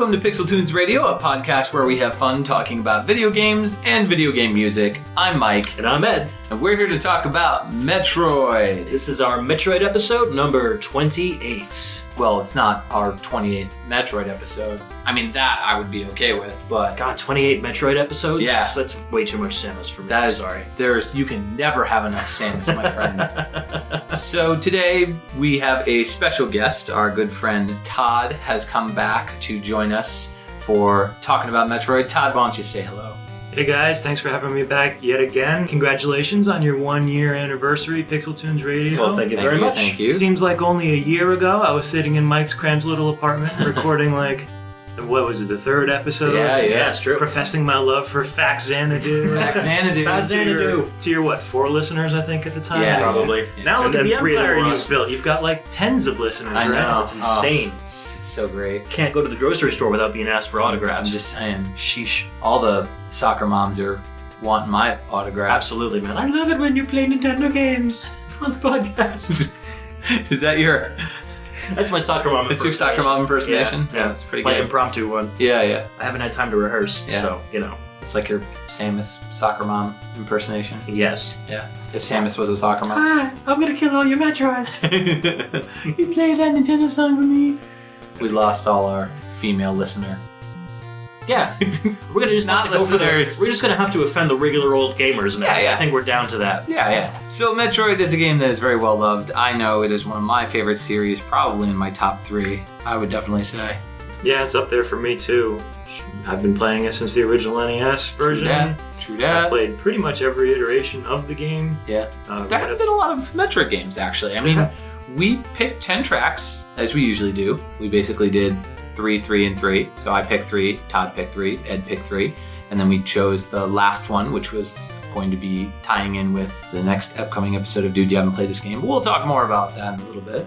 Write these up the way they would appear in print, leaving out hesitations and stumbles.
Welcome to PixelTunes Radio, a podcast where we have fun talking about video games and video game music. I'm Mike. And I'm Ed. And we're here to talk about Metroid. This is our Metroid episode number 28. Well, it's not our 28th Metroid episode. I mean, that I would be okay with, but... God, 28 Metroid episodes? Yeah. That's way too much Samus for me. That is, sorry. You can never have enough Samus, my friend. So today we have a special guest. Our good friend Todd has come back to join us for talking about Metroid. Todd, why don't you say hello? Hey guys, thanks for having me back yet again. Congratulations on your 1-year anniversary, PixelTunes Radio. Well, thank you very much. Thank you. Seems like only a year ago I was sitting in Mike's cramped little apartment recording what was it, the third episode? Yeah, it's true. Professing my love for Xanadu. Xanadu. To your, 4 listeners, I think, at the time? Yeah, probably. Yeah. Now look And at the then 3 of them empire were you've us. built. You've got like tens of listeners, I right? know. It's insane. It's so great. Can't go to the grocery store without being asked for I'm autographs. just saying. Sheesh. All the soccer moms are wanting my autograph. Absolutely, man. I love it when you play Nintendo games on the podcast. Is that your... That's my soccer mom It's your soccer mom impersonation? Yeah, It's pretty my good. impromptu one. Yeah. I haven't had time to rehearse, Yeah. so, It's like your Samus soccer mom impersonation. Yes. Yeah. If Samus was a soccer mom. Hi, I'm gonna kill all your Metroids. You play that Nintendo song for me? We lost all our female listener. Yeah. We're gonna just Not have to go for listeners. We're just gonna have to offend the regular old gamers now. Yeah. I think we're down to that. Yeah. So Metroid is a game that is very well loved. I know it is one of my favorite series, probably in my top 3, I would definitely say. Yeah, it's up there for me too. I've been playing it since the original NES version. True I that. played pretty much every iteration of the game. Yeah. There haven't been a lot of Metroid games, actually. I mean, we picked 10 tracks, as we usually do. We basically did 3, 3, and 3. So I picked 3, Todd picked 3, Ed picked 3. And then we chose the last one, which was going to be tying in with the next upcoming episode of Dude, You Haven't Played This Game. We'll talk more about that in a little bit.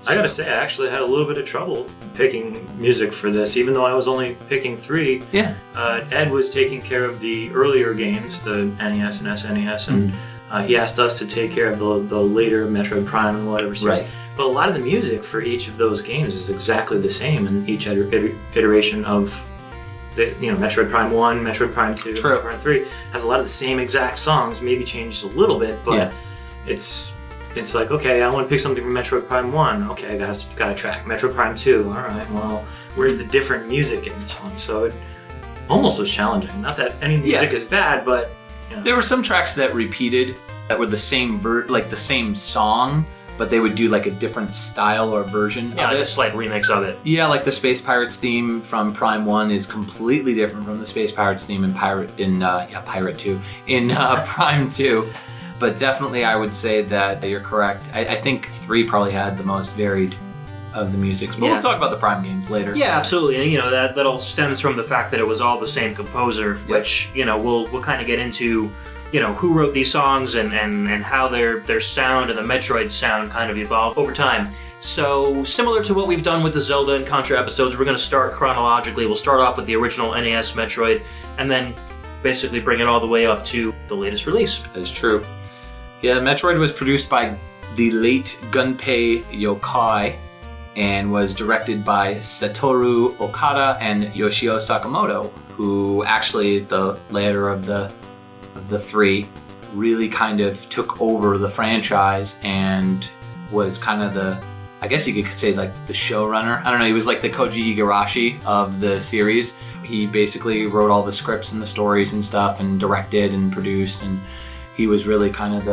I gotta say, I actually had a little bit of trouble picking music for this, even though I was only picking 3. Yeah. Ed was taking care of the earlier games, the NES and SNES, and he asked us to take care of the later Metroid Prime and whatever series. Right. But a lot of the music for each of those games is exactly the same in each iteration of the Metroid Prime 1, Metroid Prime 2, True. Metroid Prime 3 has a lot of the same exact songs, maybe changed a little bit, but it's like, okay, I want to pick something from Metroid Prime 1. Okay, I got a track. Metroid Prime 2. All right, well, where's the different music in this one? So it almost was challenging. Not that any music is bad, but There were some tracks that repeated that were the same the same song, but they would do like a different style or version Yeah, of like it. a slight remix of it. Yeah, like the Space Pirates theme from Prime 1 is completely different from the Space Pirates theme in Pirate 2 in Prime 2. But definitely I would say that you're correct. I think 3 probably had the most varied of the musics. But we'll talk about the Prime games later. Yeah, absolutely. And that all stems from the fact that it was all the same composer, which we'll kind of get into who wrote these songs and how their sound and the Metroid sound kind of evolved over time. So similar to what we've done with the Zelda and Contra episodes, we're going to start chronologically. We'll start off with the original NES Metroid and then basically bring it all the way up to the latest release. That is true. Yeah, Metroid was produced by the late Gunpei Yokoi and was directed by Satoru Okada and Yoshio Sakamoto, who actually, the later of the 3, really kind of took over the franchise and was kind of I guess you could say like the showrunner. I don't know, he was like the Koji Igarashi of the series. He basically wrote all the scripts and the stories and stuff and directed and produced, and he was really kind of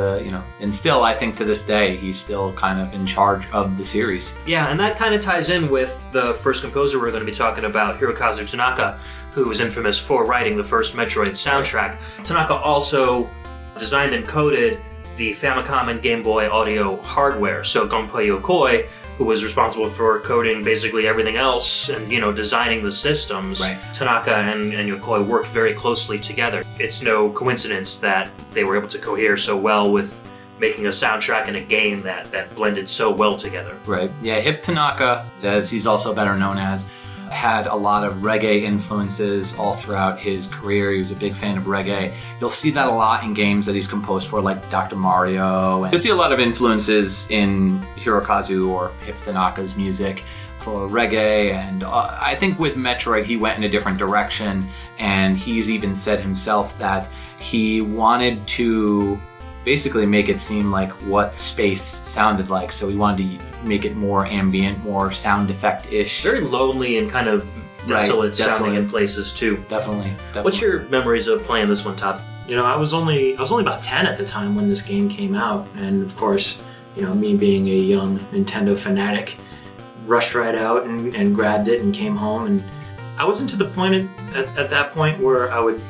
and still I think to this day he's still kind of in charge of the series. Yeah, and that kind of ties in with the first composer we're going to be talking about, Hirokazu Tanaka, who is infamous for writing the first Metroid soundtrack. Tanaka also designed and coded the Famicom and Game Boy audio hardware. So Gunpei Yokoi, who was responsible for coding basically everything else and designing the systems, Right. Tanaka and Yokoi worked very closely together. It's no coincidence that they were able to cohere so well with making a soundtrack and a game that blended so well together. Right. Yeah, Hip Tanaka, as he's also better known as, had a lot of reggae influences all throughout his career. He was a big fan of reggae. You'll see that a lot in games that he's composed for, like Dr. Mario. And you'll see a lot of influences in Hirokazu or Hip Tanaka's music. for reggae, and I think with Metroid he went in a different direction, and he's even said himself that he wanted to basically make it seem like what space sounded like, so he wanted to make it more ambient, more sound effect-ish. Very lonely and kind of desolate sounding in places too. Definitely. What's your memories of playing this one, Todd? You know, I was only about 10 at the time when this game came out, and of course, you know, me being a young Nintendo fanatic, rushed right out and grabbed it and came home, and I wasn't to the point at that point where I would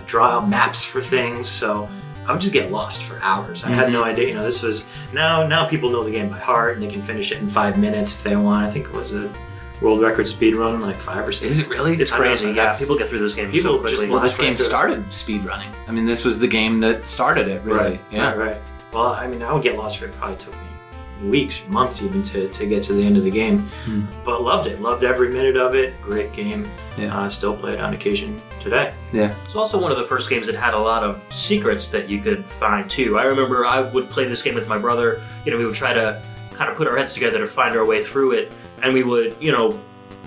draw out maps for things, so I would just get lost for hours. I had no idea, you know, this was, now people know the game by heart and they can finish it in 5 minutes if they want. I think it was a world record speed run, like 5 or 6. Is it really? It's crazy, yeah. People get through this game so quickly. Well, this game started speed running. I mean, this was the game that started it, really. Right, yeah. right. Well, I mean, I would get lost for it. Probably took me weeks, months even to get to the end of the game. But loved it. Loved every minute of it. Great game. Yeah. Still play it on occasion today. Yeah. It's also one of the first games that had a lot of secrets that you could find too. I remember I would play this game with my brother. You know, we would try to kind of put our heads together to find our way through it, and we would, you know,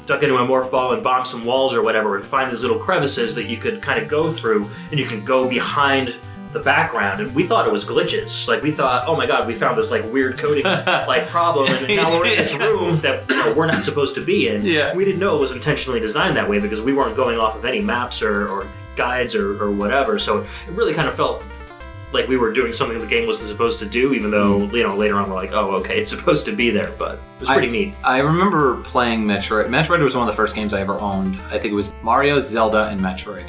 duck into a morph ball and bomb some walls or whatever and find these little crevices that you could kind of go through, and you can go behind the background, and we thought it was glitches. Like, we thought, oh my god, we found this like weird coding like problem, and now we're in this room that, you know, we're not supposed to be in. Yeah. We didn't know it was intentionally designed that way because we weren't going off of any maps or guides or whatever. So it really kind of felt like we were doing something the game wasn't supposed to do, even though, you know, later on we're like, oh, okay, it's supposed to be there, but it was pretty neat. I remember playing Metroid. Metroid was one of the first games I ever owned. I think it was Mario, Zelda, and Metroid.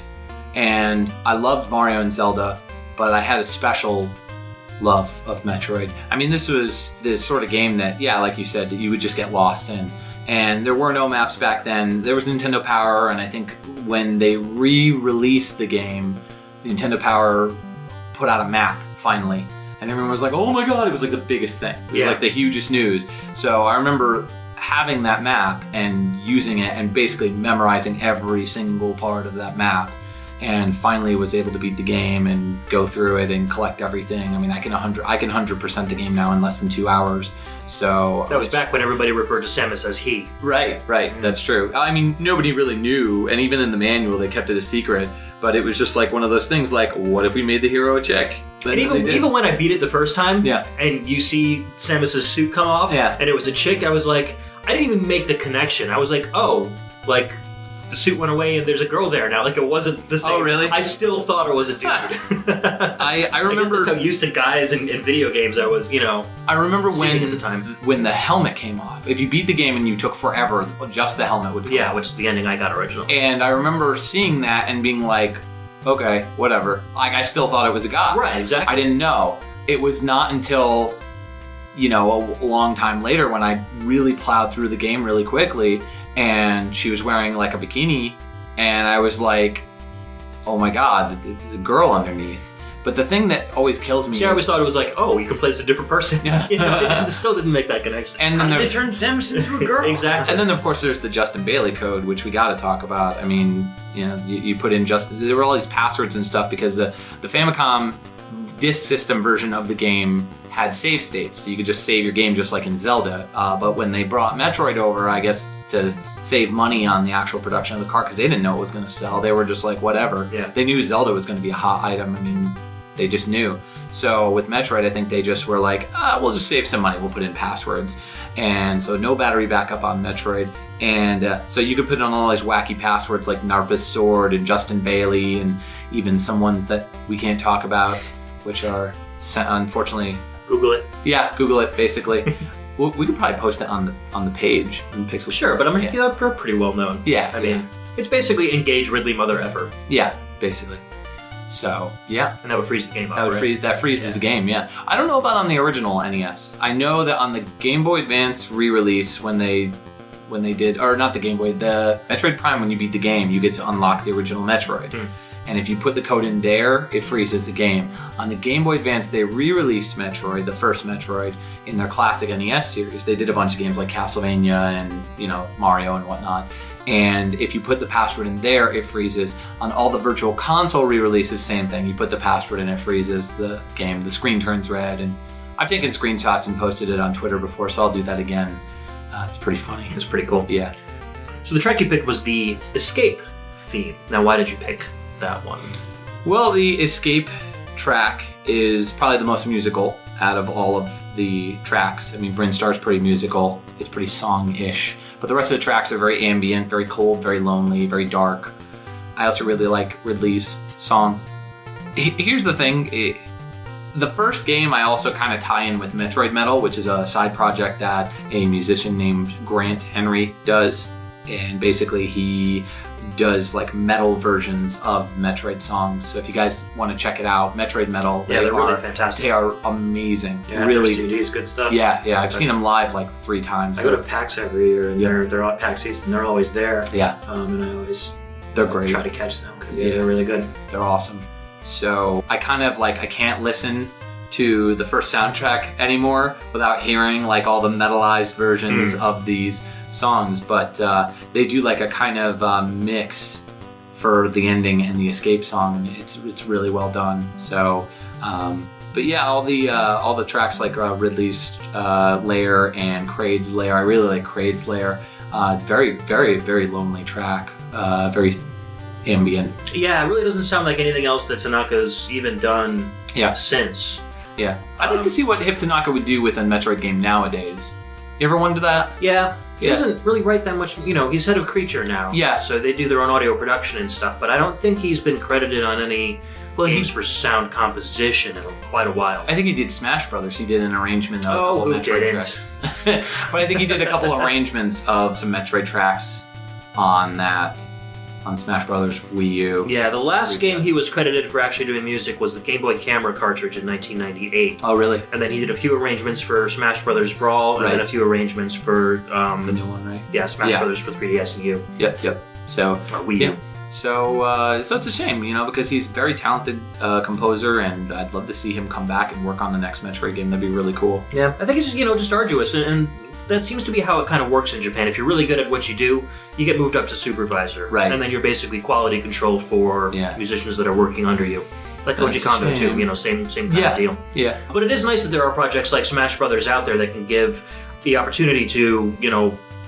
And I loved Mario and Zelda, but I had a special love of Metroid. I mean, this was the sort of game that, yeah, like you said, you would just get lost in. And there were no maps back then. There was Nintendo Power, and I think when they re-released the game, Nintendo Power put out a map, finally. And everyone was like, oh my god, it was like the biggest thing. It was like the hugest news. So I remember having that map and using it and basically memorizing every single part of that map. And finally was able to beat the game and go through it and collect everything. I mean, I can 100% the game now in less than 2 hours. So that was back when everybody referred to Samus as he. Right, that's true. I mean, nobody really knew, and even in the manual they kept it a secret. But it was just like one of those things like, what if we made the hero a chick? And even when I beat it the first time, yeah, and you see Samus's suit come off, yeah, and it was a chick, I was like, I didn't even make the connection. I was like, oh, like, the suit went away and there's a girl there now. Like, it wasn't the same. Oh, really? I still thought it was a dude. I remember... I guess that's how used to guys in video games I was, you know. I remember at the time. when the helmet came off. If you beat the game and you took forever, just the helmet would come off. Which is the ending I got originally. And I remember seeing that and being like, okay, whatever. Like, I still thought it was a guy. Right, exactly. I didn't know. It was not until, you know, a long time later when I really plowed through the game really quickly and she was wearing like a bikini and I was like, oh my god, it's a girl underneath. But the thing that always kills me I always thought it was like, oh, you can play as a different person. You know, I still didn't make that connection. And then they turned Samus into a girl. Exactly. And then of course there's the Justin Bailey code, which we got to talk about. I mean, you know, you put in there were all these passwords and stuff because the Famicom disk system version of the game had save states, so you could just save your game just like in Zelda. But when they brought Metroid over, I guess to save money on the actual production of the cart, because they didn't know it was going to sell, they were just like, whatever. Yeah. They knew Zelda was going to be a hot item. I mean, they just knew. So with Metroid, I think they just were like, we'll just save some money, we'll put in passwords. And so no battery backup on Metroid. And so you could put in all these wacky passwords like Narpa's Sword and Justin Bailey, and even some ones that we can't talk about, which are unfortunately... Google it. Yeah, Google it, basically. We could probably post it on the page in PixelTunes. Sure, but I mean, they're pretty well known. Yeah, I mean, it's basically engage Ridley Mother Effer. Yeah, basically. So, yeah. And that would freeze the game up, That freezes the game, yeah. I don't know about on the original NES. I know that on the Game Boy Advance re-release, when they did, or not the Game Boy, the Metroid Prime, when you beat the game, you get to unlock the original Metroid. And if you put the code in there, it freezes the game. On the Game Boy Advance, they re-released Metroid, the first Metroid, in their classic NES series. They did a bunch of games like Castlevania and, you know, Mario and whatnot. And if you put the password in there, it freezes. On all the Virtual Console re-releases, same thing. You put the password in, it freezes the game. The screen turns red. And I've taken screenshots and posted it on Twitter before, so I'll do that again. It's pretty funny. It's pretty cool. Yeah. So the track you picked was the Escape theme. Now, why did you pick that one? Well, the Escape track is probably the most musical out of all of the tracks. I mean, Brinstar's pretty musical. It's pretty song-ish. But the rest of the tracks are very ambient, very cold, very lonely, very dark. I also really like Ridley's song. Here's the thing. The first game I also kind of tie in with Metroid Metal, which is a side project that a musician named Grant Henry does. And basically he does like metal versions of Metroid songs. So if you guys want to check it out, Metroid Metal, they're really fantastic. They are amazing. Yeah, really. CDs, good stuff. Yeah. I've seen them live like 3 times. I go to PAX every year, and they're at PAX East, and they're always there. Yeah. And I always they're great. Try to catch them because they're really good. They're awesome. So I kind of like I can't listen to the first soundtrack anymore without hearing like all the metalized versions of these songs, but they do like a kind of mix for the ending and the Escape song. It's really well done. So, but yeah, all the tracks like Ridley's Lair and Kraid's Lair. I really like Kraid's Lair. It's very, very, very lonely track. Very ambient. Yeah, it really doesn't sound like anything else that Tanaka's even done since. Yeah, I'd like to see what Hip Tanaka would do with a Metroid game nowadays. You ever wondered that? Yeah. He doesn't really write that much, he's head of Creature now. Yeah. So they do their own audio production and stuff, but I don't think he's been credited on any games for sound composition in quite a while. I think he did Smash Brothers. He did an arrangement of Metroid tracks. But I think he did a couple arrangements of some Metroid tracks on Smash Brothers Wii U. Yeah, the last game he was credited for actually doing music was the Game Boy Camera cartridge in 1998. Oh, really? And then he did a few arrangements for Smash Brothers Brawl, and then a few arrangements for the new one, right? Yeah, Smash Brothers for 3DS and U. Yep. So Wii U. So it's a shame, because he's a very talented composer, and I'd love to see him come back and work on the next Metroid game. That'd be really cool. Yeah, I think it's just arduous, and that seems to be how it kind of works in Japan. If you're really good at what you do, you get moved up to supervisor. Right. And then you're basically quality control for musicians that are working under you. Like Koji Kondo too, same kind of deal. Yeah. But it is nice that there are projects like Smash Brothers out there that can give the opportunity to,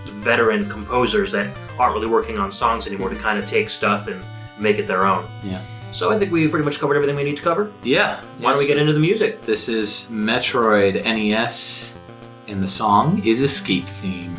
veteran composers that aren't really working on songs anymore to kind of take stuff and make it their own. Yeah. So I think we pretty much covered everything we need to cover. Yeah. Why don't we get into the music? This is Metroid NES. And the song is Escape Theme.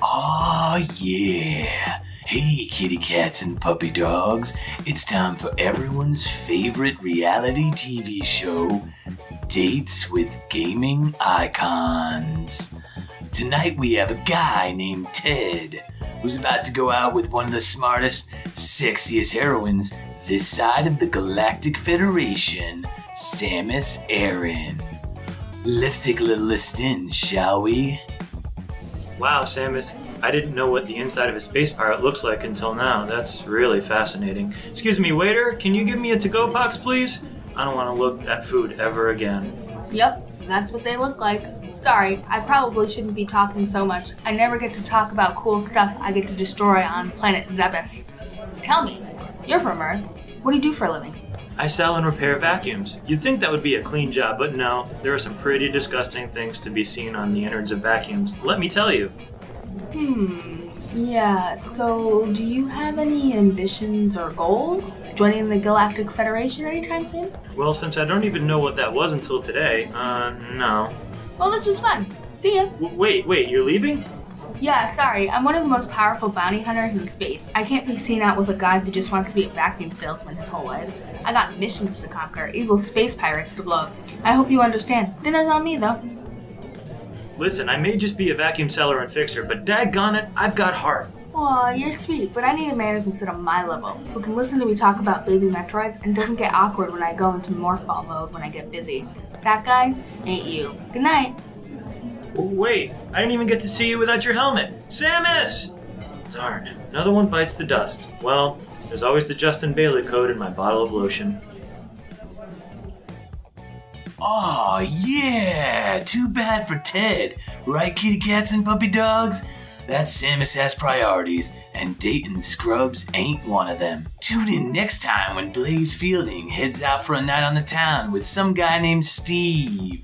Oh yeah! Hey kitty cats and puppy dogs, it's time for everyone's favorite reality TV show, Dates with Gaming Icons. Tonight we have a guy named Ted, who's about to go out with one of the smartest, sexiest heroines this side of the Galactic Federation, Samus Aran. Let's take a little listen, shall we? Wow, Samus, I didn't know what the inside of a space pirate looks like until now. That's really fascinating. Excuse me, waiter, can you give me a to-go box, please? I don't want to look at food ever again. Yep, that's what they look like. Sorry, I probably shouldn't be talking so much. I never get to talk about cool stuff I get to destroy on planet Zebes. Tell me, you're from Earth. What do you do for a living? I sell and repair vacuums. You'd think that would be a clean job, but no. There are some pretty disgusting things to be seen on the innards of vacuums. Let me tell you. Yeah, so do you have any ambitions or goals? Joining the Galactic Federation anytime soon? Well, since I don't even know what that was until today, no. Well, this was fun. See ya. Wait, you're leaving? Yeah, sorry, I'm one of the most powerful bounty hunters in space. I can't be seen out with a guy who just wants to be a vacuum salesman his whole life. I got missions to conquer, evil space pirates to blow up. I hope you understand. Dinner's on me, though. Listen, I may just be a vacuum seller and fixer, but daggone it, I've got heart. Aw, you're sweet, but I need a man who can sit on my level, who can listen to me talk about baby Metroids and doesn't get awkward when I go into morph ball mode when I get busy. That guy ain't you. Good night. Wait, I didn't even get to see you without your helmet. Samus! Darn, another one bites the dust. Well, there's always the Justin Bailey code in my bottle of lotion. Oh yeah! Too bad for Ted. Right, kitty cats and puppy dogs? That Samus has priorities, and dating scrubs ain't one of them. Tune in next time when Blaze Fielding heads out for a night on the town with some guy named Steve.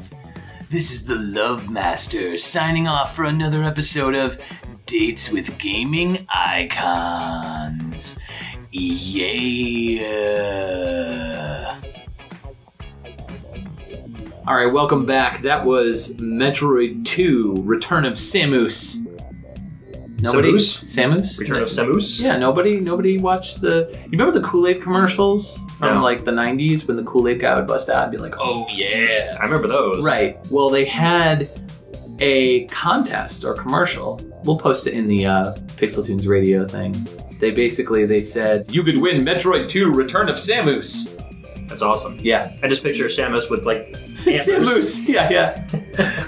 This is the Love Master signing off for another episode of Dates with Gaming Icons. Yeah. All right, welcome back. That was Metroid 2: Return of Samus. Nobody? Samus? Return of Samus? Yeah, nobody watched the... You remember the Kool-Aid commercials from like the 90s when the Kool-Aid guy would bust out and be like, oh yeah. I remember those. Right. Well, they had a contest or commercial. We'll post it in the PixelTunes radio thing. They said, you could win Metroid 2: Return of Samus. That's awesome. Yeah. I just picture Samus with like antlers. Samus. Yeah.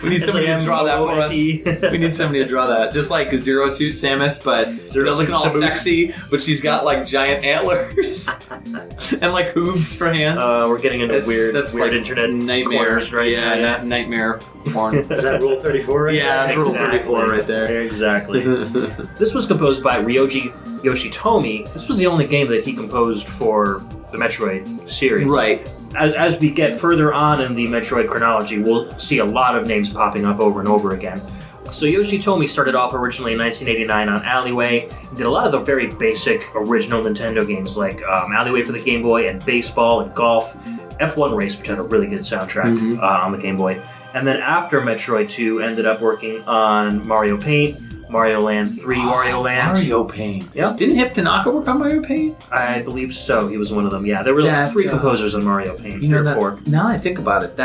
We need somebody to draw that for us. We need somebody to draw that. Just like a Zero Suit Samus, but looking all sexy, but she's got like giant antlers and like hooves for hands. We're getting into weird like internet nightmares, right? Yeah, nightmare porn. Is that Rule 34 right Yeah, that's Rule 34 right there. Exactly. This was composed by Ryoji Yoshitomi. This was the only game that he composed for the Metroid series. Right. As we get further on in the Metroid chronology, we'll see a lot of names popping up over and over again. So Yoshitomi started off originally in 1989 on Alleyway, did a lot of the very basic original Nintendo games like Alleyway for the Game Boy and Baseball and Golf, F1 Race, which had a really good soundtrack on the Game Boy. And then after Metroid 2, ended up working on Mario Paint, Mario Land 3, Wario Land. Mario Paint. Yep. Didn't Hip Tanaka work on Mario Paint? I believe so. He was one of them. Yeah, there were like 3 composers on Mario Paint. You know, 3 or 4. Now that I think about it,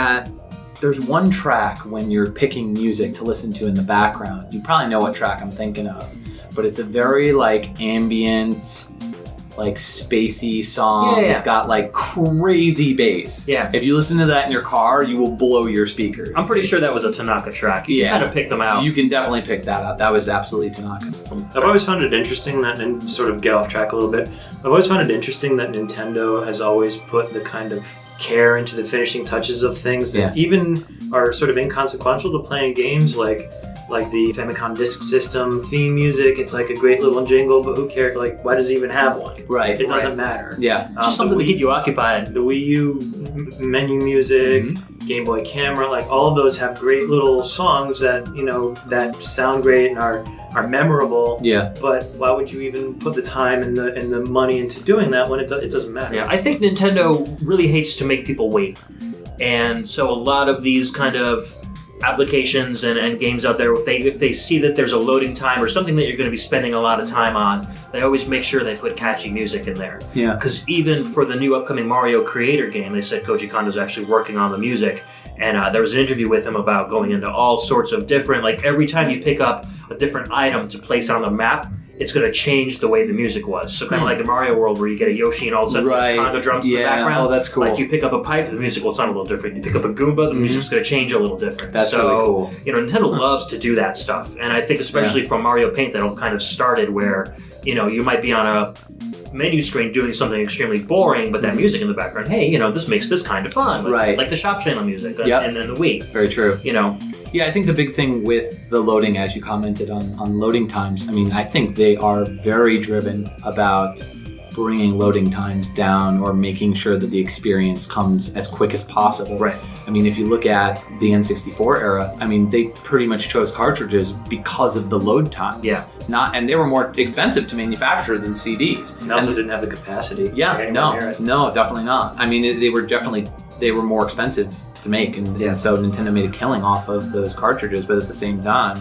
there's one track when you're picking music to listen to in the background. You probably know what track I'm thinking of, but it's a very like ambient, like spacey song. Yeah. It's got like crazy bass. Yeah. If you listen to that in your car, you will blow your speakers. I'm pretty sure that was a Tanaka track. You kind of pick them out. You can definitely pick that out. That was absolutely Tanaka. I've always found it interesting that, and sort of get off track a little bit, I've always found it interesting that Nintendo has always put the kind of care into the finishing touches of things that even are sort of inconsequential to playing games, like the Famicom Disk System theme music. It's like a great little jingle, but who cares? Like, why does it even have one? Right. It doesn't matter. Yeah. Just something to keep you occupied. The Wii U menu music, Game Boy Camera, like all of those have great little songs that, you know, that sound great and are memorable. Yeah. But why would you even put the time and the money into doing that when it doesn't matter? Yeah, I think Nintendo really hates to make people wait. And so a lot of these kind of applications and games out there, if they see that there's a loading time or something that you're going to be spending a lot of time on, they always make sure they put catchy music in there. Yeah. Because even for the new upcoming Mario Creator game, they said Koji Kondo's actually working on the music. And there was an interview with him about going into all sorts of different, like every time you pick up a different item to place on the map, it's going to change the way the music was. So kind of like in Mario World where you get a Yoshi and all of a sudden there's conga drums in the background. Oh, that's cool. Like you pick up a pipe, the music will sound a little different. You pick up a Goomba, the music's going to change a little different. That's really cool. Nintendo loves to do that stuff. And I think especially from Mario Paint that all kind of started where, you might be on a menu screen doing something extremely boring, but that music in the background, hey, this makes this kind of fun. Like the Shop Channel music and then the Wii. Very true. Yeah, I think the big thing with the loading, as you commented on loading times, I think they are very driven about bringing loading times down or making sure that the experience comes as quick as possible. Right. If you look at the N64 era, they pretty much chose cartridges because of the load times. Yeah. And they were more expensive to manufacture than CDs. And also didn't have the capacity. Yeah, no, definitely not. They were more expensive to make, and so Nintendo made a killing off of those cartridges, but at the same time,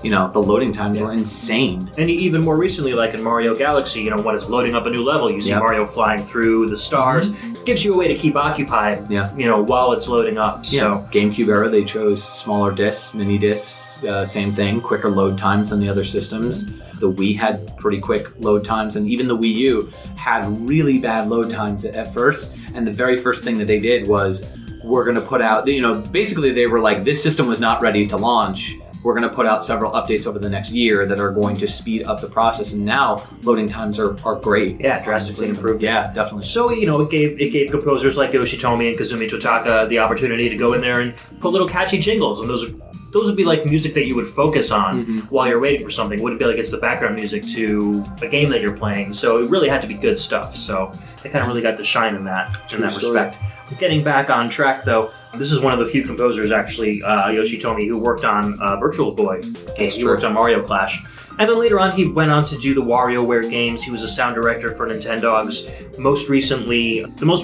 the loading times were insane. And even more recently, like in Mario Galaxy, when it's loading up a new level, you see Mario flying through the stars. Gives you a way to keep occupied, while it's loading up. So GameCube era, they chose smaller discs, mini discs, same thing, quicker load times than the other systems. The Wii had pretty quick load times, and even the Wii U had really bad load times at first. And the very first thing that they did was, we're going to put out, basically they were like, this system was not ready to launch. We're going to put out several updates over the next year that are going to speed up the process, and now loading times are great. Yeah, drastically improved. Yeah, definitely. So it gave composers like Yoshitomi and Kazumi Totaka the opportunity to go in there and put little catchy jingles, and those would be like music that you would focus on while you're waiting for something. It wouldn't be like it's the background music to a game that you're playing. So it really had to be good stuff. So they kind of really got to shine in that respect. Getting back on track, though, this is one of the few composers, actually, Yoshitomi, who worked on Virtual Boy. He worked on Mario Clash. And then later on, he went on to do the WarioWare games. He was a sound director for Nintendogs. The most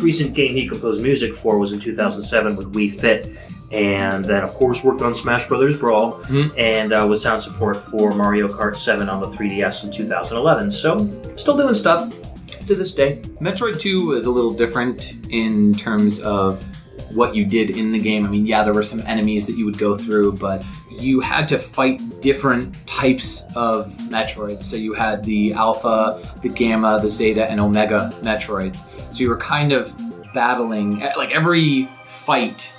recent game he composed music for was in 2007 with Wii Fit. And then, of course, worked on Smash Bros. Brawl and was sound support for Mario Kart 7 on the 3DS in 2011. So, still doing stuff to this day. Metroid 2 is a little different in terms of what you did in the game. There were some enemies that you would go through, but you had to fight different types of Metroids. So you had the Alpha, the Gamma, the Zeta, and Omega Metroids. So you were kind of battling, like every fight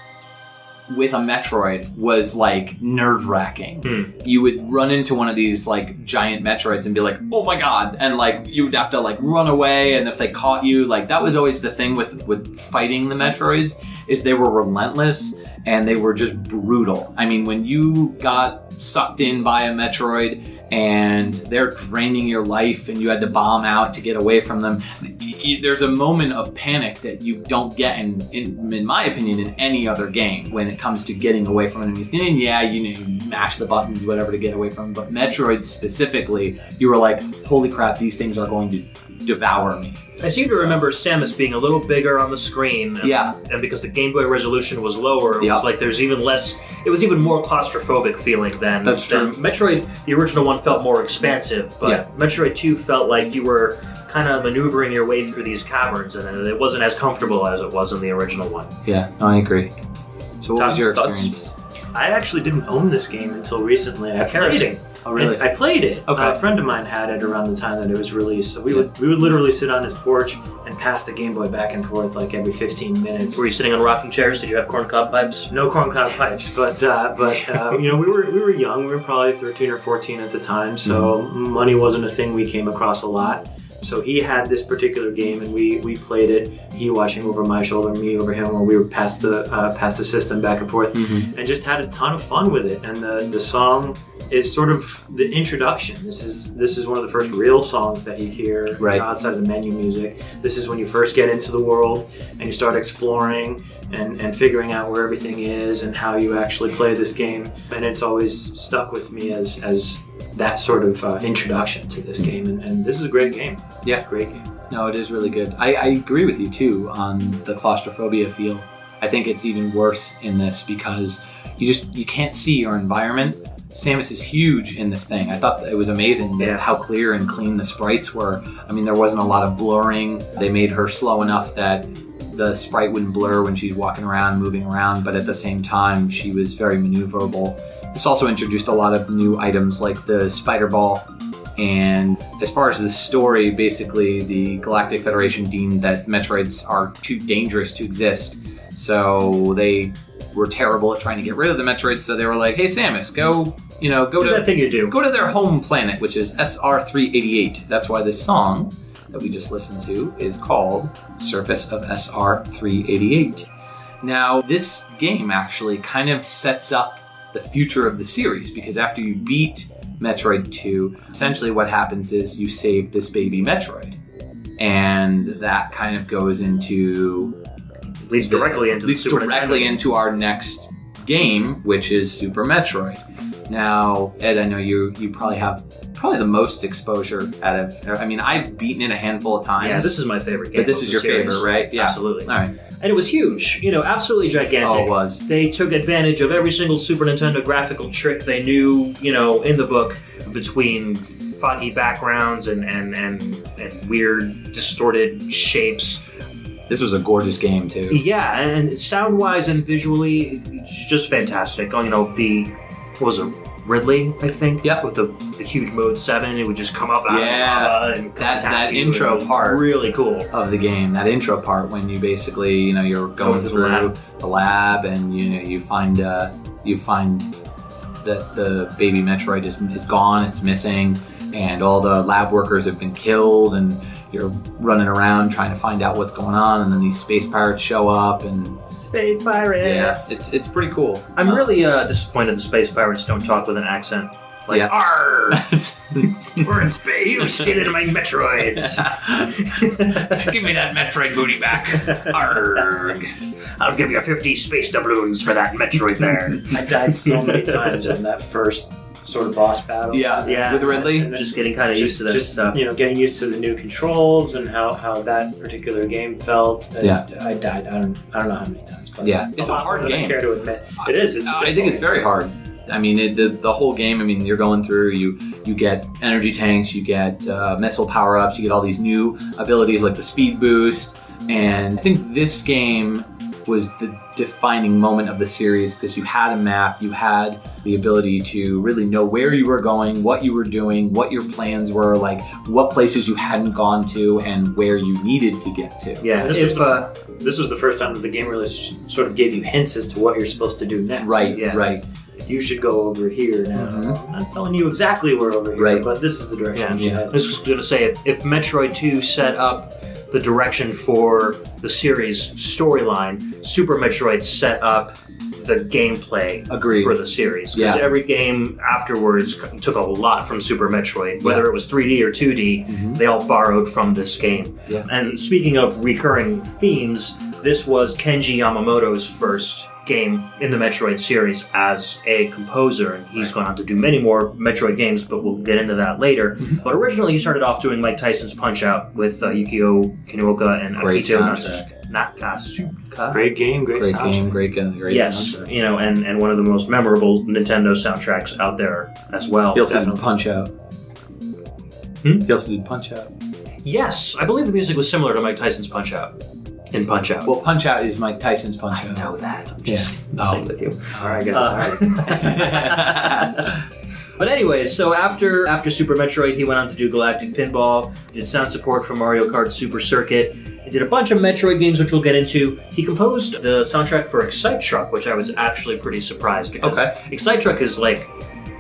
with a Metroid was like nerve-wracking. You would run into one of these like giant Metroids and be like, oh my god, and like you would have to like run away, and if they caught you, like that was always the thing with fighting the Metroids, is they were relentless and they were just brutal. When you got sucked in by a Metroid and they're draining your life and you had to bomb out to get away from them, there's a moment of panic that you don't get in my opinion in any other game when it comes to getting away from enemies. You mash the buttons, whatever, to get away from them, but Metroid specifically, you were like, holy crap, these things are going to devour me. I seem to remember Samus being a little bigger on the screen. And because the Game Boy resolution was lower, it was like there's even less, it was even more claustrophobic feeling than Metroid. The original one felt more expansive, but Metroid 2 felt like you were kind of maneuvering your way through these caverns, and it wasn't as comfortable as it was in the original one. Yeah, no, I agree. So what was your thoughts? experience? I actually didn't own this game until recently. I played it. Oh, really? I played it. Okay. A friend of mine had it around the time that it was released. So we would literally sit on his porch and pass the Game Boy back and forth like every 15 minutes. Were you sitting on rocking chairs? Did you have corncob pipes? No corncob pipes, but we were young. We were probably 13 or 14 at the time, so money wasn't a thing we came across a lot. So he had this particular game, and we played it. He watching over my shoulder, me over him, while we were past the system back and forth, and just had a ton of fun with it. And the song is sort of the introduction. This is one of the first real songs that you hear outside of the menu music. This is when you first get into the world and you start exploring and figuring out where everything is and how you actually play this game. And it's always stuck with me as that sort of introduction to this game, and this is a great game. Yeah, great game. No, it is really good. I agree with you too on the claustrophobia feel. I think it's even worse in this because you can't see your environment. Samus is huge in this thing. I thought that it was amazing how clear and clean the sprites were. I mean, there wasn't a lot of blurring. They made her slow enough that the sprite wouldn't blur when she's walking around, moving around, but at the same time, she was very maneuverable. This also introduced a lot of new items like the spider ball. And as far as the story, basically the Galactic Federation deemed that Metroids are too dangerous to exist. So they were terrible at trying to get rid of the Metroids, so they were like, "Hey, Samus, go do that thing you do. Go to their home planet, which is SR388." That's why this song that we just listened to is called "Surface of SR388." Now, this game actually kind of sets up the future of the series because after you beat Metroid 2, essentially what happens is you save this baby Metroid, and that kind of goes into leads directly into our next game, which is Super Metroid. Now, Ed, I know you probably have the most exposure out of. I mean, I've beaten it a handful of times. Yeah, this is my favorite game. But this is your favorite, right? Yeah, absolutely. All right. And it was huge, absolutely gigantic. Oh, it was. They took advantage of every single Super Nintendo graphical trick they knew, in the book, between foggy backgrounds and weird, distorted shapes. This was a gorgeous game, too. Yeah, and sound-wise and visually, it's just fantastic. What was it? Ridley, I think. Yeah. With the huge mode 7, it would just come up. And that intro part. Really cool. Of the game. That intro part when you basically, you're going through the lab and, you find that the baby Metroid is gone, it's missing, and all the lab workers have been killed, and you're running around trying to find out what's going on, and then these space pirates show up, and Space Pirates. Yeah, it's pretty cool. I'm really disappointed the Space Pirates don't talk with an accent. Like, Arr! We're in space. Get into my Metroids. Give me that Metroid booty back. Arrgh. I'll give you 50 space doubloons for that Metroid there. I died so many times in that first sort of boss battle. Yeah. With Ridley. Just getting kind of used to that stuff. Getting used to the new controls and how that particular game felt. I died. I don't know how many times. But it's a hard game. I care to admit. It is. I think it's very hard. I mean, the whole game, you're going through, you get energy tanks, you get missile power-ups, you get all these new abilities like the speed boost, and I think this game was the defining moment of the series because you had a map, you had the ability to really know where you were going, what you were doing, what your plans were, like what places you hadn't gone to and where you needed to get to. Yeah, this was the first time that the game really sort of gave you hints as to what you're supposed to do next. Right, right. You should go over here now. I'm not telling you exactly where over here, but this is the direction you should head. I was just going to say, if Metroid 2 set up the direction for the series storyline, Super Metroid set up the gameplay for the series. Because every game afterwards took a lot from Super Metroid. Whether it was 3D or 2D, they all borrowed from this game. Yeah. And speaking of recurring themes, this was Kenji Yamamoto's first game in the Metroid series as a composer, and he's gone on to do many more Metroid games, but we'll get into that later. But originally he started off doing Mike Tyson's Punch-Out! With Yukio Kinuoka and Akito Nakasuka. Great game, great soundtrack. Great soundtrack. And one of the most memorable Nintendo soundtracks out there as well. He also did Punch-Out! He also did Punch-Out! Yes, I believe the music was similar to Mike Tyson's Punch-Out! In Punch-Out! Well, Punch-Out! Is Mike Tyson's Punch-Out! I know that. I'm just saying with you. All right, guys. But anyways, so after Super Metroid, he went on to do Galactic Pinball, did sound support for Mario Kart Super Circuit, he did a bunch of Metroid games, which we'll get into. He composed the soundtrack for Excite Truck, which I was actually pretty surprised because Excite Truck is like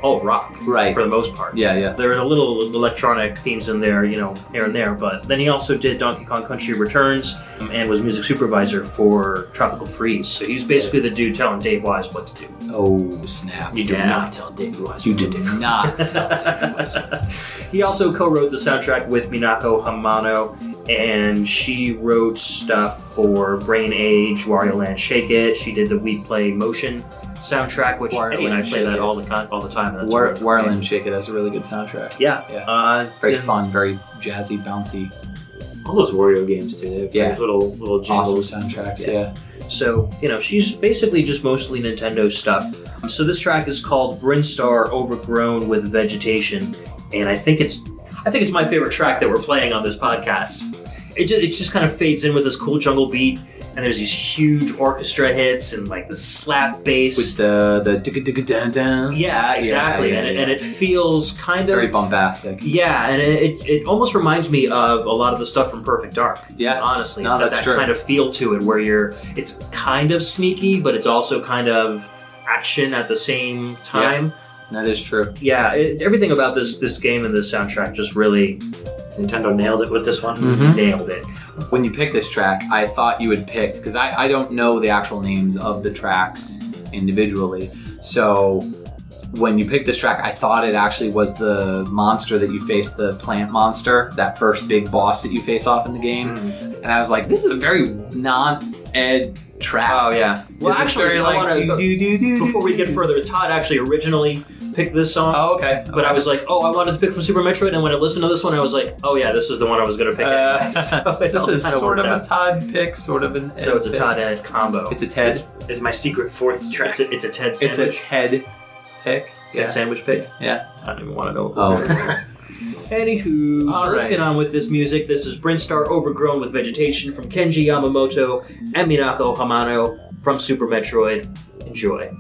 all rock, for the most part. Yeah. There are little electronic themes in there, here and there. But then he also did Donkey Kong Country Returns and was music supervisor for Tropical Freeze. So he's basically the dude telling Dave Wise what to do. Oh, snap. You do not tell Dave Wise what to do. You did not tell Dave Wise what to do. He also co-wrote the soundtrack with Minako Hamano, and she wrote stuff for Brain Age, Wario Land Shake It. She did the We Play Motion soundtrack, which Eddie and I play that all the time. Wario Land Shake It has a really good soundtrack. Yeah. Very fun, very jazzy, bouncy. All those Wario games too. They have little jingles. Awesome soundtracks. Yeah. So, she's basically just mostly Nintendo stuff. So this track is called Brinstar Overgrown with Vegetation, and I think it's my favorite track that we're playing on this podcast. It just kind of fades in with this cool jungle beat, and there's these huge orchestra hits and like the slap bass with the digga-digga-dun-dun. Yeah, exactly. Yeah. And it feels kind of very bombastic. Yeah, and it almost reminds me of a lot of the stuff from Perfect Dark. Yeah, honestly, no, it's got that's that true. kind of feel to it where it's kind of sneaky, but it's also kind of action at the same time. Yeah, that is true. Yeah, everything about this game and this soundtrack just really. Nintendo nailed it with this one. Mm-hmm. Nailed it. When you picked this track, I thought you had picked, because I don't know the actual names of the tracks individually, so when you picked this track, I thought it actually was the monster that you faced, the plant monster, that first big boss that you face off in the game, and I was like, this is a very non-Ed track. Oh, yeah. Well, Is it actually, very, like, before we get further, Todd actually originally picked this song. Oh, okay. But I was like, I wanted to pick from Super Metroid, and when I listened to this one, I was like, oh yeah, this is the one I was going to pick. So this is sort of a Todd pick, sort of an Ed So it's a pick. Todd Ed combo. It's a Ted. Is my secret fourth track. It's a Ted sandwich. It's a Ted pick. Ted sandwich pick? Yeah. I don't even want to know. Oh. Anywho, so let's right. get on with this music. This is Brinstar Overgrown with Vegetation from Kenji Yamamoto and Minako Hamano from Super Metroid. Enjoy.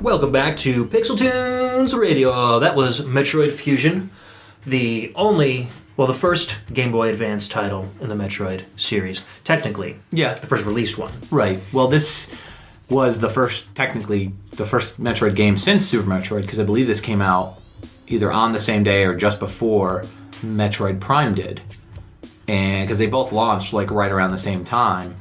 Welcome back to PixelTunes Radio. That was Metroid Fusion, the first Game Boy Advance title in the Metroid series, technically. Yeah. The first released one. Right. Well, this was technically the first Metroid game since Super Metroid, because I believe this came out either on the same day or just before Metroid Prime did. And because they both launched like right around the same time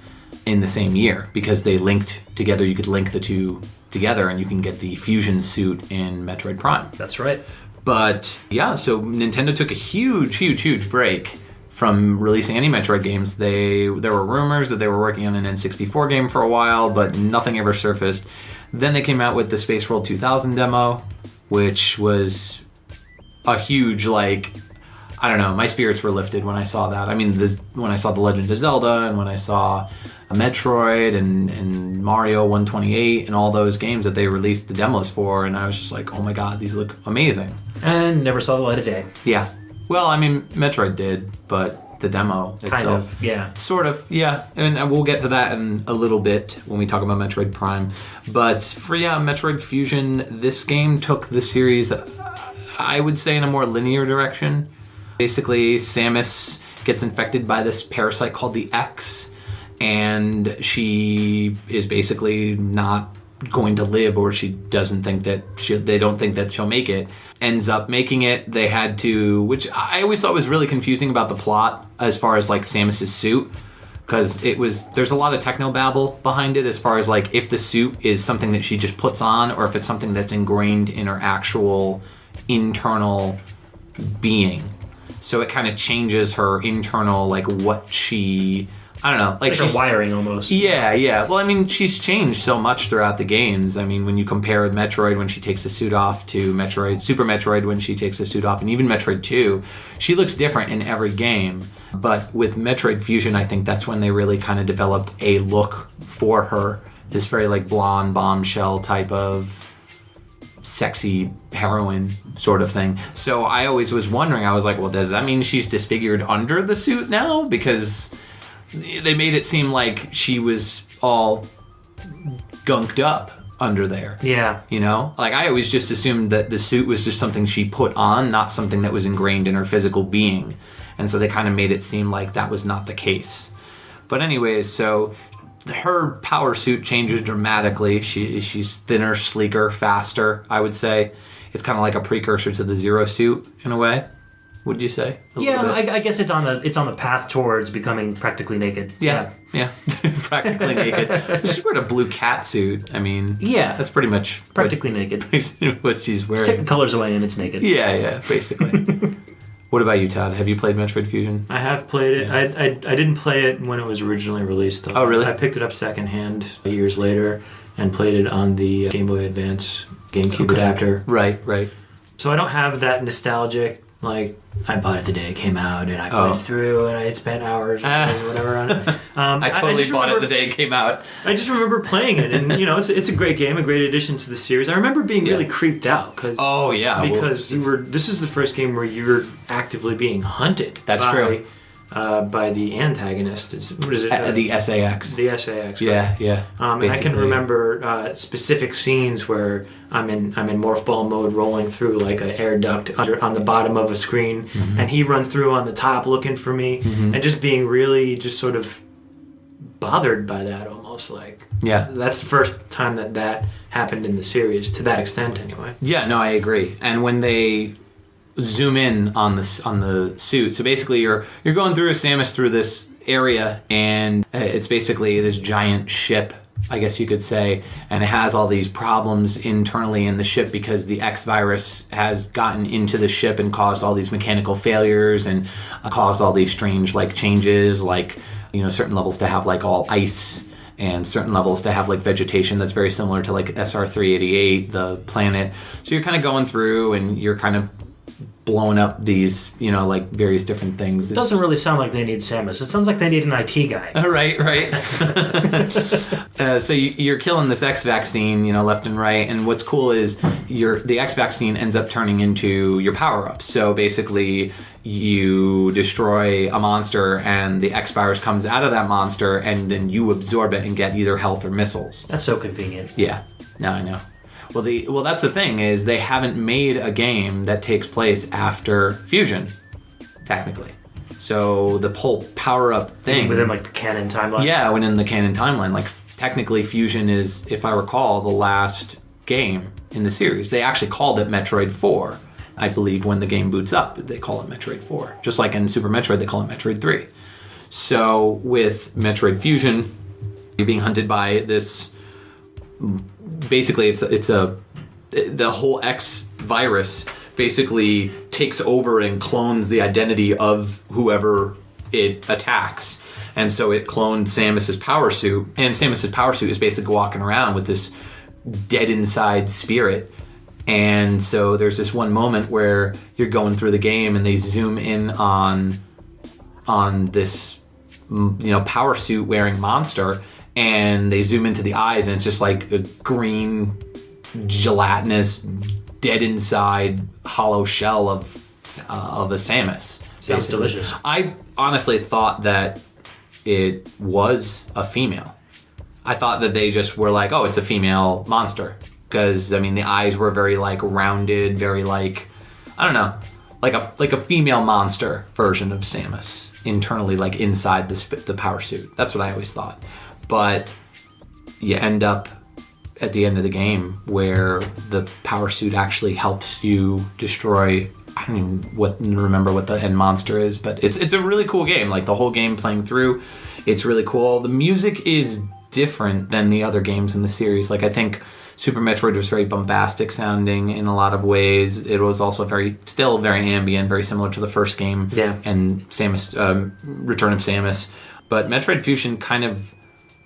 in the same year, because they linked together. You could link the two together and you can get the Fusion suit in Metroid Prime. That's right. But yeah, so Nintendo took a huge break from releasing any Metroid games. There were rumors that they were working on an N64 game for a while, but nothing ever surfaced. Then they came out with the Space World 2000 demo, which was a huge, like, I don't know, my spirits were lifted when I saw that. I mean, when I saw The Legend of Zelda and when I saw Metroid and Mario 128 and all those games that they released the demos for, and I was just like, oh my god, these look amazing. And never saw the light of day. Yeah. Well, I mean, Metroid did, but the demo itself. Kind of, yeah. Sort of, yeah. And we'll get to that in a little bit when we talk about Metroid Prime. But for, Metroid Fusion, this game took the series, I would say, in a more linear direction. Basically, Samus gets infected by this parasite called the X, and she is basically not going to live, or she doesn't think that they don't think that she'll make it. Ends up making it. They had to, which I always thought was really confusing about the plot as far as like Samus's suit, because there's a lot of technobabble behind it as far as like if the suit is something that she just puts on or if it's something that's ingrained in her actual internal being. So it kind of changes her internal, like what she, I don't know. Like her wiring almost. Yeah. Well, I mean, she's changed so much throughout the games. I mean, when you compare Metroid when she takes the suit off to Super Metroid when she takes the suit off, and even Metroid 2, she looks different in every game. But with Metroid Fusion, I think that's when they really kind of developed a look for her. This very like blonde bombshell type of sexy heroine sort of thing. So I always was wondering, I was like, well, does that mean she's disfigured under the suit now? Because they made it seem like she was all gunked up under there. Yeah. You know? Like, I always just assumed that the suit was just something she put on, not something that was ingrained in her physical being. And so they kind of made it seem like that was not the case. But anyways, so her power suit changes dramatically. She's thinner, sleeker, faster, I would say. It's kind of like a precursor to the Zero suit in a way. Would you say? Yeah, I guess it's on the path towards becoming practically naked. Yeah. Practically naked. She's wearing a blue cat suit. I mean, yeah, that's pretty much practically naked. What she's wearing. Just take the colors away and it's naked. Yeah, basically. What about you, Todd? Have you played Metroid Fusion? I have played it. Yeah. I didn't play it when it was originally released, though. Oh, really? I picked it up secondhand years later and played it on the Game Boy Advance GameCube adapter. Right. So I don't have that nostalgic, like, I bought it the day it came out and I played it through and I had spent hours or whatever on it. I totally bought it the day it came out. I just remember playing it, and it's a great game, a great addition to the series. I remember being really creeped out because this is the first game where you're actively being hunted. That's true. By the antagonist. What is it? The SAX. The SAX. Right? Yeah. And I can remember specific scenes where I'm in morph ball mode, rolling through like an air duct on the bottom of a screen, and he runs through on the top looking for me, and just being really just sort of bothered by that, almost like. Yeah. That's the first time that happened in the series, to that extent, anyway. Yeah. No, I agree. And when they zoom in on the suit, so basically you're going through Samus through this area, and it's basically this giant ship, I guess you could say, and it has all these problems internally in the ship because the X virus has gotten into the ship and caused all these mechanical failures and caused all these strange like changes, like certain levels to have like all ice and certain levels to have like vegetation that's very similar to like SR388, the planet. So you're kind of going through and you're kind of blowing up these, like various different things. It doesn't really sound like they need Samus. It sounds like they need an IT guy. Right. So you're killing this X vaccine, left and right. And what's cool is the X vaccine ends up turning into your power-ups. So basically, you destroy a monster, and the X virus comes out of that monster, and then you absorb it and get either health or missiles. That's so convenient. Yeah. Now I know. Well, that's the thing is they haven't made a game that takes place after Fusion, technically. So the whole power-up thing within like the canon timeline. Yeah, within the canon timeline. Like technically, Fusion is, if I recall, the last game in the series. They actually called it Metroid 4, I believe, when the game boots up. They call it Metroid 4, just like in Super Metroid, they call it Metroid 3. So with Metroid Fusion, you're being hunted by this. Basically, the whole X virus basically takes over and clones the identity of whoever it attacks. And so it cloned Samus's power suit, and Samus's power suit is basically walking around with this dead inside spirit. And so there's this one moment where you're going through the game and they zoom in on this, power suit wearing monster, and they zoom into the eyes, and it's just like a green, gelatinous, dead inside, hollow shell of a Samus. Sounds delicious. I honestly thought that it was a female. I thought that they just were like, oh, it's a female monster. Because, I mean, the eyes were very, like, rounded, very, like, I don't know, like a female monster version of Samus. Internally, like, inside the power suit. That's what I always thought. But you end up at the end of the game where the power suit actually helps you destroy. I don't even remember what the end monster is, but it's a really cool game. Like the whole game playing through, it's really cool. The music is different than the other games in the series. Like I think Super Metroid was very bombastic sounding in a lot of ways. It was also still very ambient, very similar to the first game. Yeah. And Samus, Return of Samus. But Metroid Fusion kind of,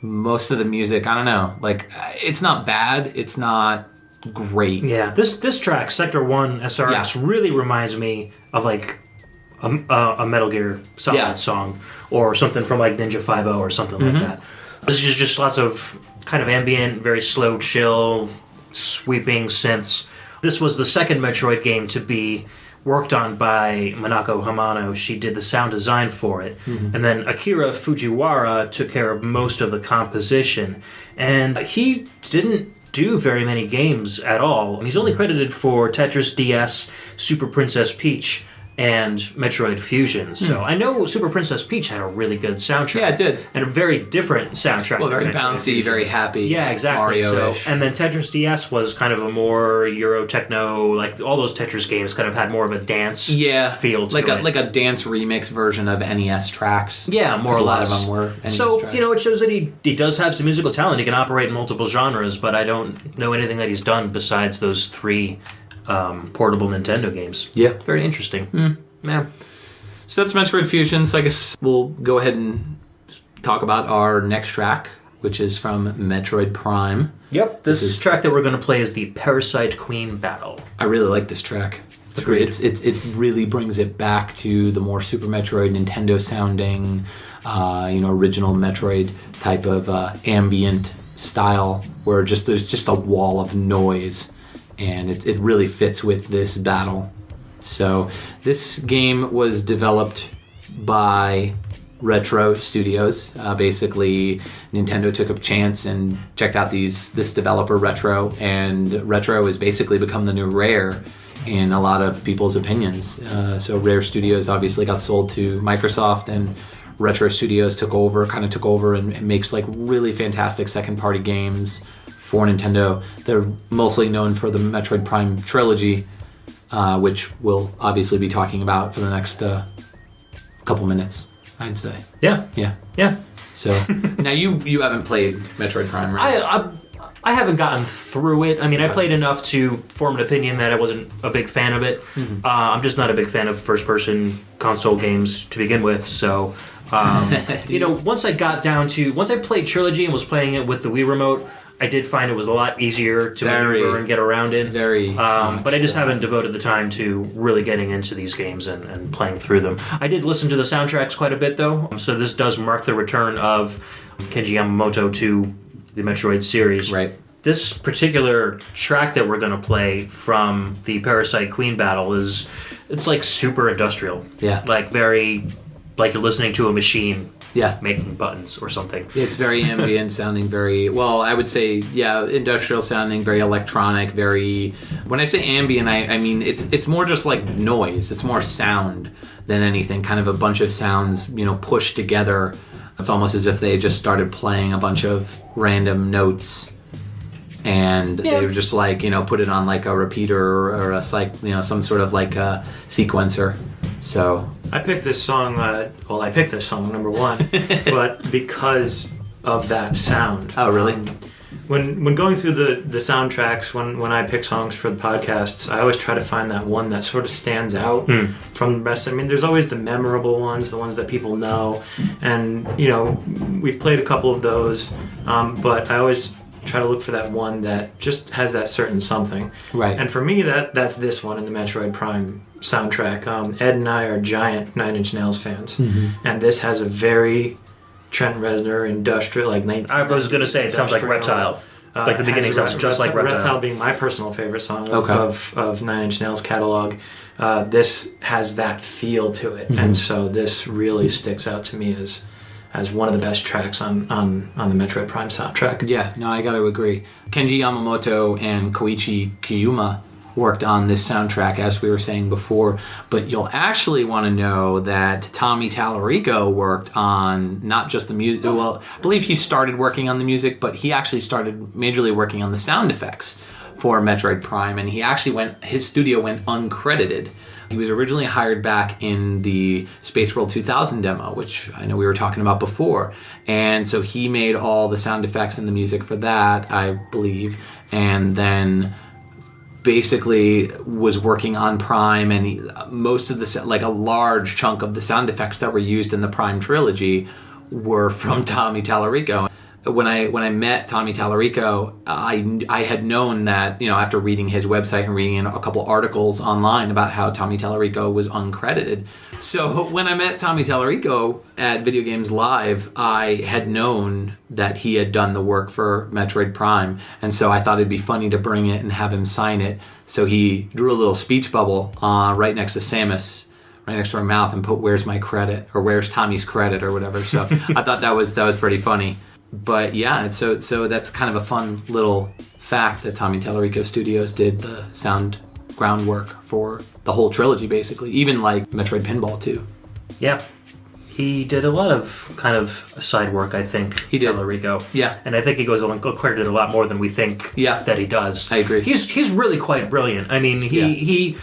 most of the music, I don't know, like it's not bad, it's not great. Yeah, this track, Sector 1 SRX, really reminds me of like a Metal Gear Solid song or something from like Ninja 5.0 or something like that. This is just lots of kind of ambient, very slow, chill, sweeping synths. This was the second Metroid game to be worked on by Minako Hamano. She did the sound design for it. And then Akira Fujiwara took care of most of the composition. And he didn't do very many games at all. He's only credited for Tetris DS, Super Princess Peach, and Metroid Fusion. So I know Super Princess Peach had a really good soundtrack. Yeah, it did. And a very different soundtrack. Well, very than Metroid bouncy, Fusion. very happy. Yeah, exactly. Mario-ish. So, and then Tetris DS was kind of a more Euro techno, like all those Tetris games kind of had more of a dance feel to it. Like a dance remix version of NES tracks. Yeah, more or less. A lot of them were NES so, tracks. it shows that he does have some musical talent. He can operate in multiple genres, but I don't know anything that he's done besides those 3 portable Nintendo games. Yeah. Very interesting. Yeah. So that's Metroid Fusion. So I guess we'll go ahead and talk about our next track, which is from Metroid Prime. Yep. This track that we're going to play is the Parasite Queen Battle. I really like this track. It's great. It really brings it back to the more Super Metroid, Nintendo sounding, original Metroid type of ambient style, where there's just a wall of noise, and it really fits with this battle. So this game was developed by Retro Studios. Basically, Nintendo took a chance and checked out this developer Retro, and Retro has basically become the new Rare in a lot of people's opinions. So Rare Studios obviously got sold to Microsoft, and Retro Studios took over and makes like really fantastic second-party games for Nintendo. They're mostly known for the Metroid Prime trilogy, which we'll obviously be talking about for the next couple minutes, I'd say. Yeah. So now you haven't played Metroid Prime, right? I haven't gotten through it. I mean, I played enough to form an opinion that I wasn't a big fan of it. I'm just not a big fan of first-person console games to begin with. So, once I played Trilogy and was playing it with the Wii Remote, I did find it was a lot easier to maneuver and get around in. But I just haven't devoted the time to really getting into these games and playing through them. I did listen to the soundtracks quite a bit, though. So this does mark the return of Kenji Yamamoto to the Metroid series. Right. This particular track that we're going to play from the Parasite Queen battle it's like super industrial. Yeah. Like very, like you're listening to a machine making buttons or something. It's very ambient sounding, very, well, I would say, industrial sounding, very electronic, very, when I say ambient, I mean, it's more just like noise. It's more sound than anything, kind of a bunch of sounds, pushed together. It's almost as if they just started playing a bunch of random notes and they were just like, put it on like a repeater or a some sort of like a sequencer. So I picked this song, number one, but because of that sound. Oh, really? When going through the soundtracks, when I pick songs for the podcasts, I always try to find that one that sort of stands out from the rest. I mean, there's always the memorable ones, the ones that people know, and we've played a couple of those, but I always try to look for that one that just has that certain something. Right. And for me, that's this one in the Metroid Prime soundtrack. Ed and I are giant Nine Inch Nails fans, and this has a very Trent Reznor industrial, like 19. I was going to say it sounds like Reptile. Like the beginning sounds just like Reptile. Reptile being my personal favorite song of Nine Inch Nails catalog. This has that feel to it, and so this really sticks out to me as one of the best tracks on the Metroid Prime soundtrack. Yeah, no, I got to agree. Kenji Yamamoto and Kouichi Kyuuma worked on this soundtrack, as we were saying before, but you'll actually want to know that Tommy Tallarico worked on not just the music, well, I believe he started working on the music, but he actually started majorly working on the sound effects for Metroid Prime, and his studio went uncredited. He was originally hired back in the Space World 2000 demo, which I know we were talking about before. And so he made all the sound effects and the music for that, I believe. And then basically was working on Prime, and most of a large chunk of the sound effects that were used in the Prime trilogy were from Tommy Tallarico. When I met Tommy Tallarico, I had known that, after reading his website and reading a couple articles online about how Tommy Tallarico was uncredited. So when I met Tommy Tallarico at Video Games Live, I had known that he had done the work for Metroid Prime, and so I thought it'd be funny to bring it and have him sign it. So he drew a little speech bubble right next to Samus, right next to her mouth, and put "Where's my credit?" or "Where's Tommy's credit?" or whatever. So I thought that was pretty funny. But yeah, so that's kind of a fun little fact that Tommy Tallarico Studios did the sound groundwork for the whole trilogy, basically, even like Metroid Pinball too. Yeah, he did a lot of kind of side work, I think. He did. Tallarico. Yeah, and I think he goes credited a lot more than we think. Yeah. That he does. I agree. He's really quite brilliant. I mean, he's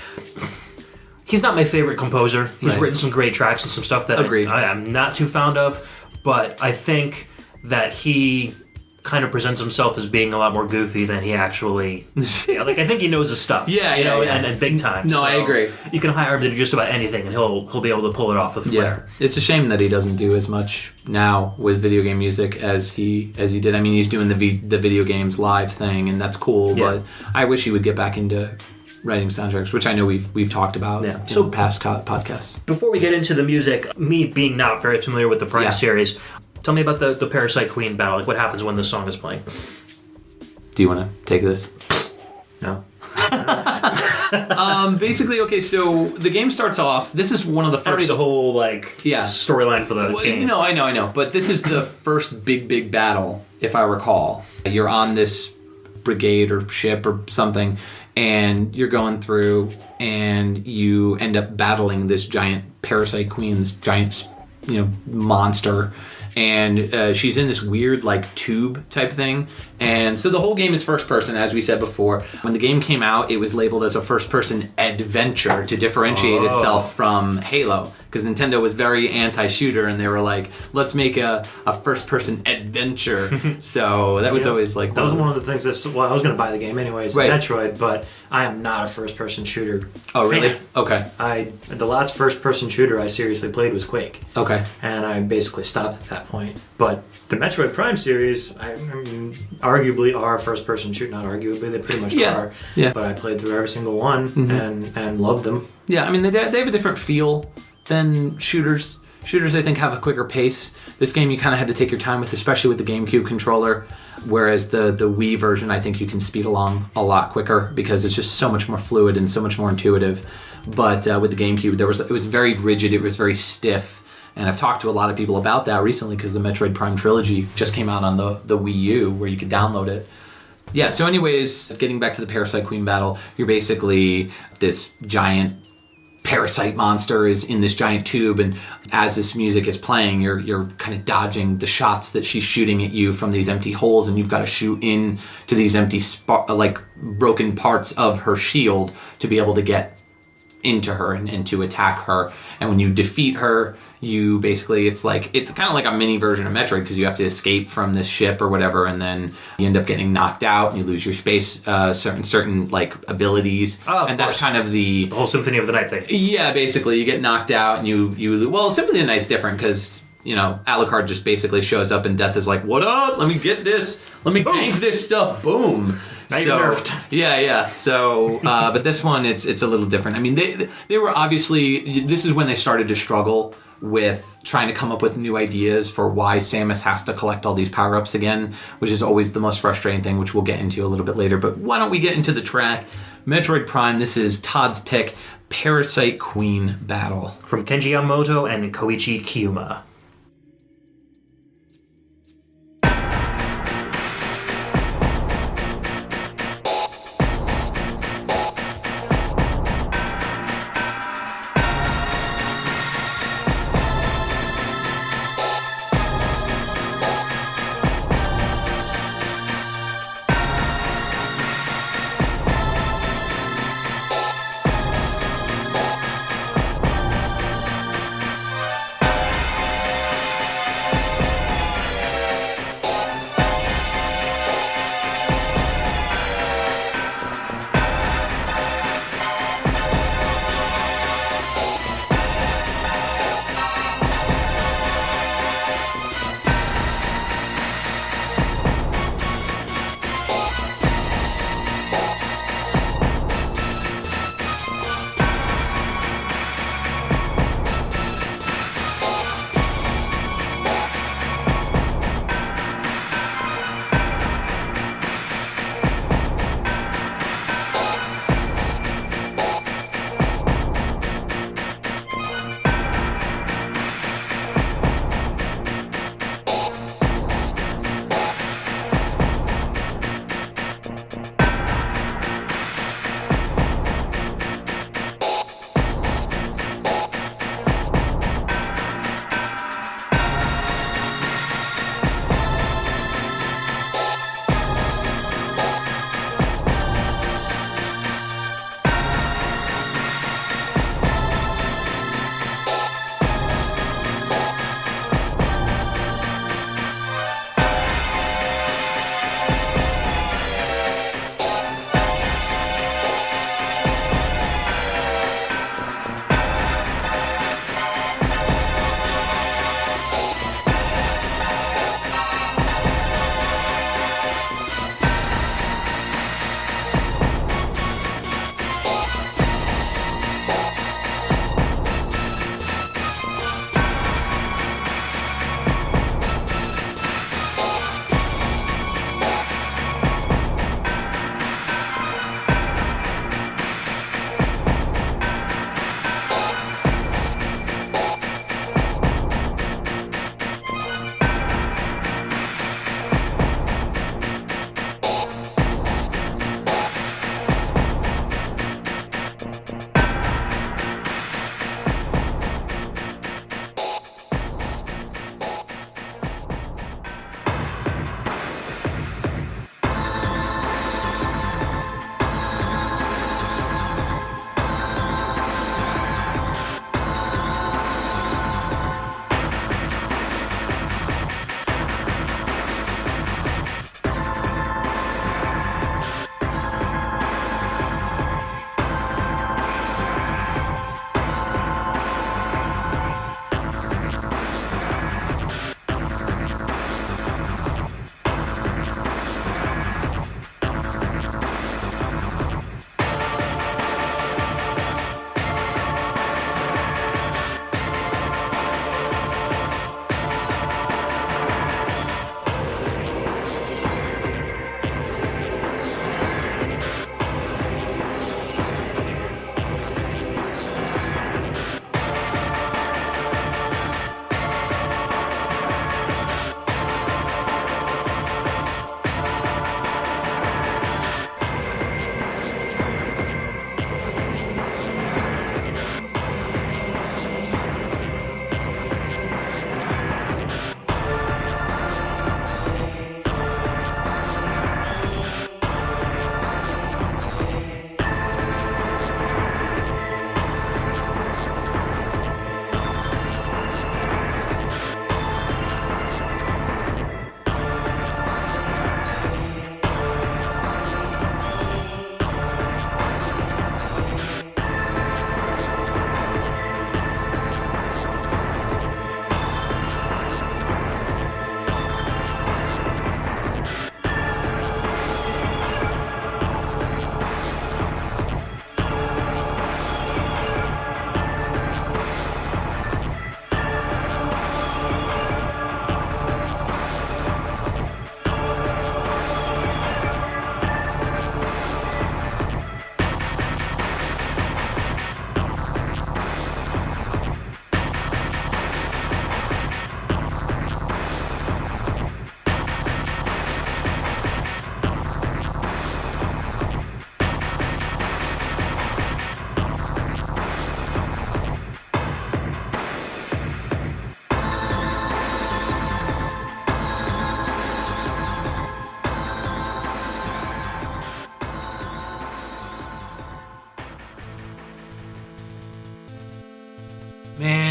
not my favorite composer. He's written some great tracks and some stuff that I am not too fond of, but I think that he kind of presents himself as being a lot more goofy than he actually. I think he knows his stuff. And big time. No, so I agree. You can hire him to do just about anything, and he'll be able to pull it off with flair. Yeah, it's a shame that he doesn't do as much now with video game music as he did. I mean, he's doing the Video Games Live thing, and that's cool. Yeah. But I wish he would get back into writing soundtracks, which I know we've talked about in past podcasts. Before we get into the music, me being not very familiar with the Prime series, tell me about the Parasite Queen battle. Like, what happens when this song is playing? Do you want to take this? No. Basically, okay, so the game starts off. This is one of the first... Already the whole, storyline for the game. No, I know. But this is the first big battle, if I recall. You're on this brigade or ship or something, and you're going through, and you end up battling this giant Parasite Queen, this giant, monster. And she's in this weird tube type thing, and so the whole game is first person, as we said before. When the game came out, it was labeled as a first person adventure to differentiate itself from Halo, because Nintendo was very anti-shooter, and they were like, let's make a first person adventure. So that was always that was one of the things I was going to buy the game anyways, Metroid, but I am not a first person shooter. Oh, really? fan. Okay. The last first person shooter I seriously played was Quake. Okay. And I basically stopped at that point. But the Metroid Prime series, I mean, arguably are a first-person shooter. Not arguably, they pretty much are. Yeah. But I played through every single one and loved them. Yeah, I mean, they have a different feel than shooters. Shooters, I think, have a quicker pace. This game you kind of had to take your time with, especially with the GameCube controller. Whereas the Wii version, I think you can speed along a lot quicker because it's just so much more fluid and so much more intuitive. But with the GameCube, it was very rigid. It was very stiff. And I've talked to a lot of people about that recently because the Metroid Prime trilogy just came out on the Wii U where you could download it. Yeah, so anyways, getting back to the Parasite Queen battle, you're basically this giant parasite monster is in this giant tube, and as this music is playing, you're kind of dodging the shots that she's shooting at you from these empty holes, and you've got to shoot in to these empty broken parts of her shield to be able to get into her and to attack her. And when you defeat her, you basically, it's kind of like a mini version of Metroid, because you have to escape from this ship or whatever, and then you end up getting knocked out and you lose your space, certain like abilities. And that's kind of the whole Symphony of the Night thing. Yeah, basically you get knocked out and you well, Symphony of the Night's different because, you know, Alucard just basically shows up and Death is like, what up? Let me get this. Let me gank this stuff. Boom. Now you're nerfed. Yeah. So, but this one, it's a little different. I mean, they were obviously, this is when they started to struggle with trying to come up with new ideas for why Samus has to collect all these power-ups again, which is always the most frustrating thing, which we'll get into a little bit later. But why don't we get into the track? Metroid Prime, this is Todd's pick, Parasite Queen Battle. From Kenji Yamamoto and Kouichi Kyuuma.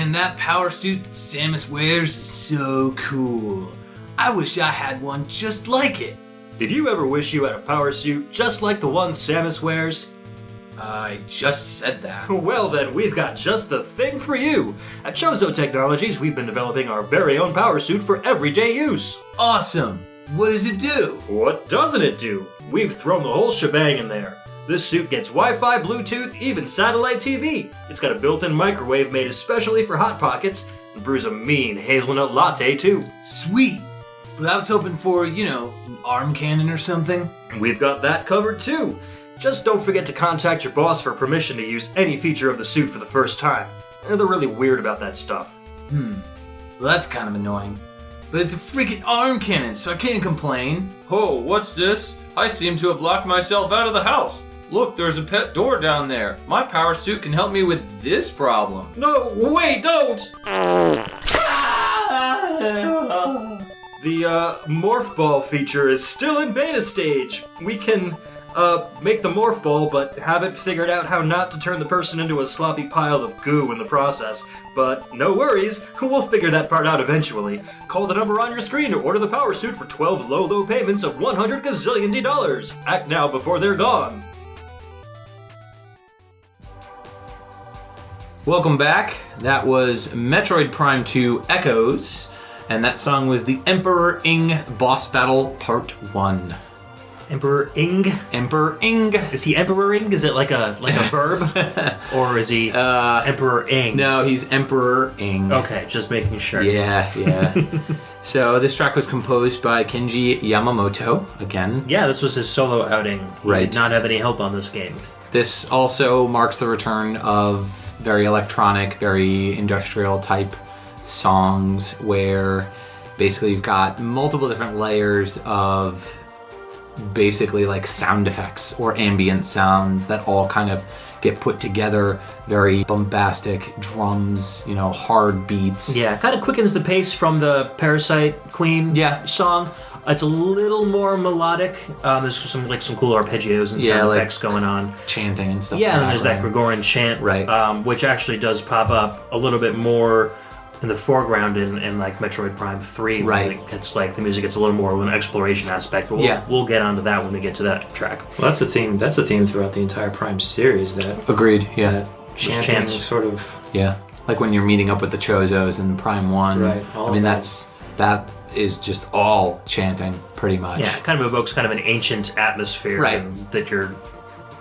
Man, that power suit Samus wears is so cool. I wish I had one just like it. Did you ever wish you had a power suit just like the one Samus wears? I just said that. Well then, we've got just the thing for you. At Chozo Technologies, we've been developing our very own power suit for everyday use. Awesome. What does it do? What doesn't it do? We've thrown the whole shebang in there. This suit gets Wi-Fi, Bluetooth, even satellite TV. It's got a built-in microwave made especially for Hot Pockets, and brews a mean hazelnut latte too. Sweet. But I was hoping for, an arm cannon or something. And we've got that covered too. Just don't forget to contact your boss for permission to use any feature of the suit for the first time. They're really weird about that stuff. Well, that's kind of annoying. But it's a freaking arm cannon, so I can't complain. Oh, what's this? I seem to have locked myself out of the house. Look, there's a pet door down there. My power suit can help me with this problem. No, wait, don't! The Morph Ball feature is still in beta stage. We can make the Morph Ball, but haven't figured out how not to turn the person into a sloppy pile of goo in the process. But no worries, we'll figure that part out eventually. Call the number on your screen to order the power suit for 12 low payments of $100 gazillion. Act now before they're gone. Welcome back. That was Metroid Prime 2 Echoes, and that song was the Emperor Ing Boss Battle Part 1. Emperor Ing? Emperor Ing. Is he Emperor Ing? Is it like a verb? Or is he Emperor Ing? No, he's Emperor Ing. Okay, just making sure. Yeah. So this track was composed by Kenji Yamamoto, again. Yeah, this was his solo outing. He did not have any help on this game. This also marks the return of very electronic, very industrial type songs where basically you've got multiple different layers of basically like sound effects or ambient sounds that all kind of get put together. Very bombastic drums, hard beats. Yeah, kind of quickens the pace from the Parasite Queen song. It's a little more melodic. There's some cool arpeggios and sound effects going on. Chanting and stuff. Yeah, and there's that Gregorian chant, which actually does pop up a little bit more in the foreground in like Metroid Prime 3. Right. It's like the music gets a little more of an exploration aspect, but we'll get onto that when we get to that track. Well, that's a theme. That's a theme throughout the entire Prime series. That agreed. Yeah. That chanting sort of. Yeah, like when you're meeting up with the Chozos in Prime 1. Right. That is just all chanting, pretty much. Yeah, it kind of evokes kind of an ancient atmosphere that you're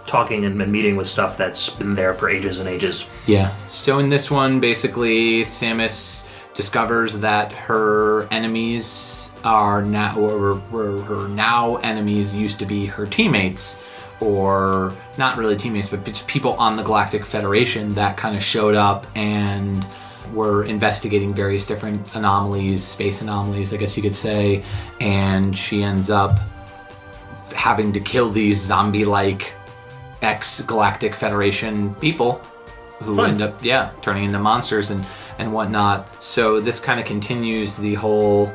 talking and meeting with stuff that's been there for ages and ages. Yeah. So in this one, basically, Samus discovers that her enemies are now, or her now enemies used to be her teammates, or not really teammates, but just people on the Galactic Federation that kind of showed up and were investigating various different anomalies, space anomalies, I guess you could say, and she ends up having to kill these zombie-like ex-Galactic Federation people who end up, turning into monsters and whatnot. So this kind of continues the whole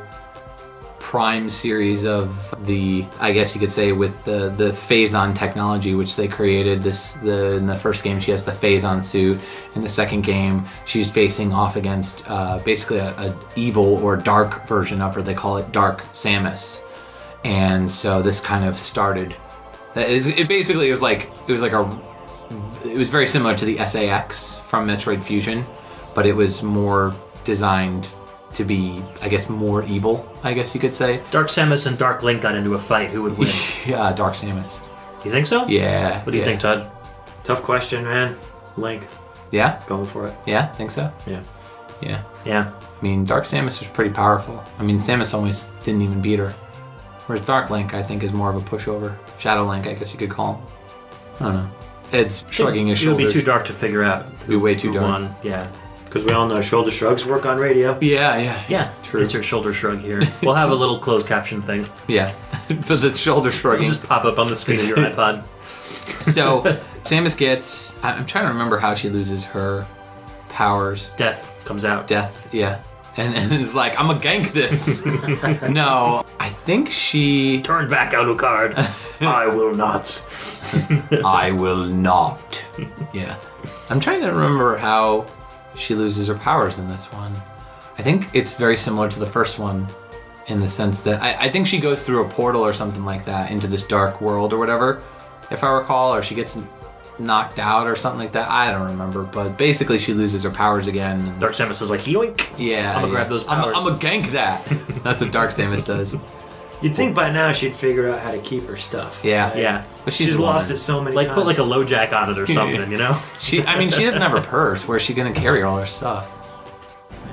Prime series of the, I guess you could say, with the Phazon technology, which they created. In the first game, she has the Phazon suit. In the second game, she's facing off against basically a evil or dark version of her. They call it Dark Samus. And so this kind of started. It was very similar to the SAX from Metroid Fusion, but it was more designed to be, I guess, more evil, I guess you could say. Dark Samus and Dark Link got into a fight. Who would win? Yeah, Dark Samus. You think so? Yeah. What do you think, Todd? Tough question, man. Link. Yeah? Going for it. Yeah? Think so? Yeah. Yeah. Yeah. I mean, Dark Samus was pretty powerful. I mean, Samus almost didn't even beat her. Whereas Dark Link, I think, is more of a pushover. Shadow Link, I guess you could call him. I don't know. It's shrugging his shoulders. It would be too dark to figure out. It'd be way too dark. Won. Yeah. Because we all know shoulder shrugs work on radio. Yeah. True. Insert shoulder shrug here. We'll have a little closed caption thing. Yeah. For the shoulder shrugging. It'll just pop up on the screen of your iPod. So, Samus gets... I'm trying to remember how she loses her powers. Death comes out. Death, yeah. And it's like, I'm gonna gank this. No, I think she... Turn back, Alucard. I will not. I will not. Yeah. I'm trying to remember how she loses her powers in this one. I think it's very similar to the first one in the sense that I think she goes through a portal or something like that into this dark world or whatever, if I recall, or she gets knocked out or something like that. I don't remember, but basically she loses her powers again. And Dark Samus is like, yoink! Yeah, I'm gonna grab those powers. I'm gonna gank that. That's what Dark Samus does. You'd think by now she'd figure out how to keep her stuff. Yeah, Like, Yeah. but She's lost it so many Like, times. put like a low jack on it or something, you know? she doesn't have her purse. Where's she gonna carry all her stuff?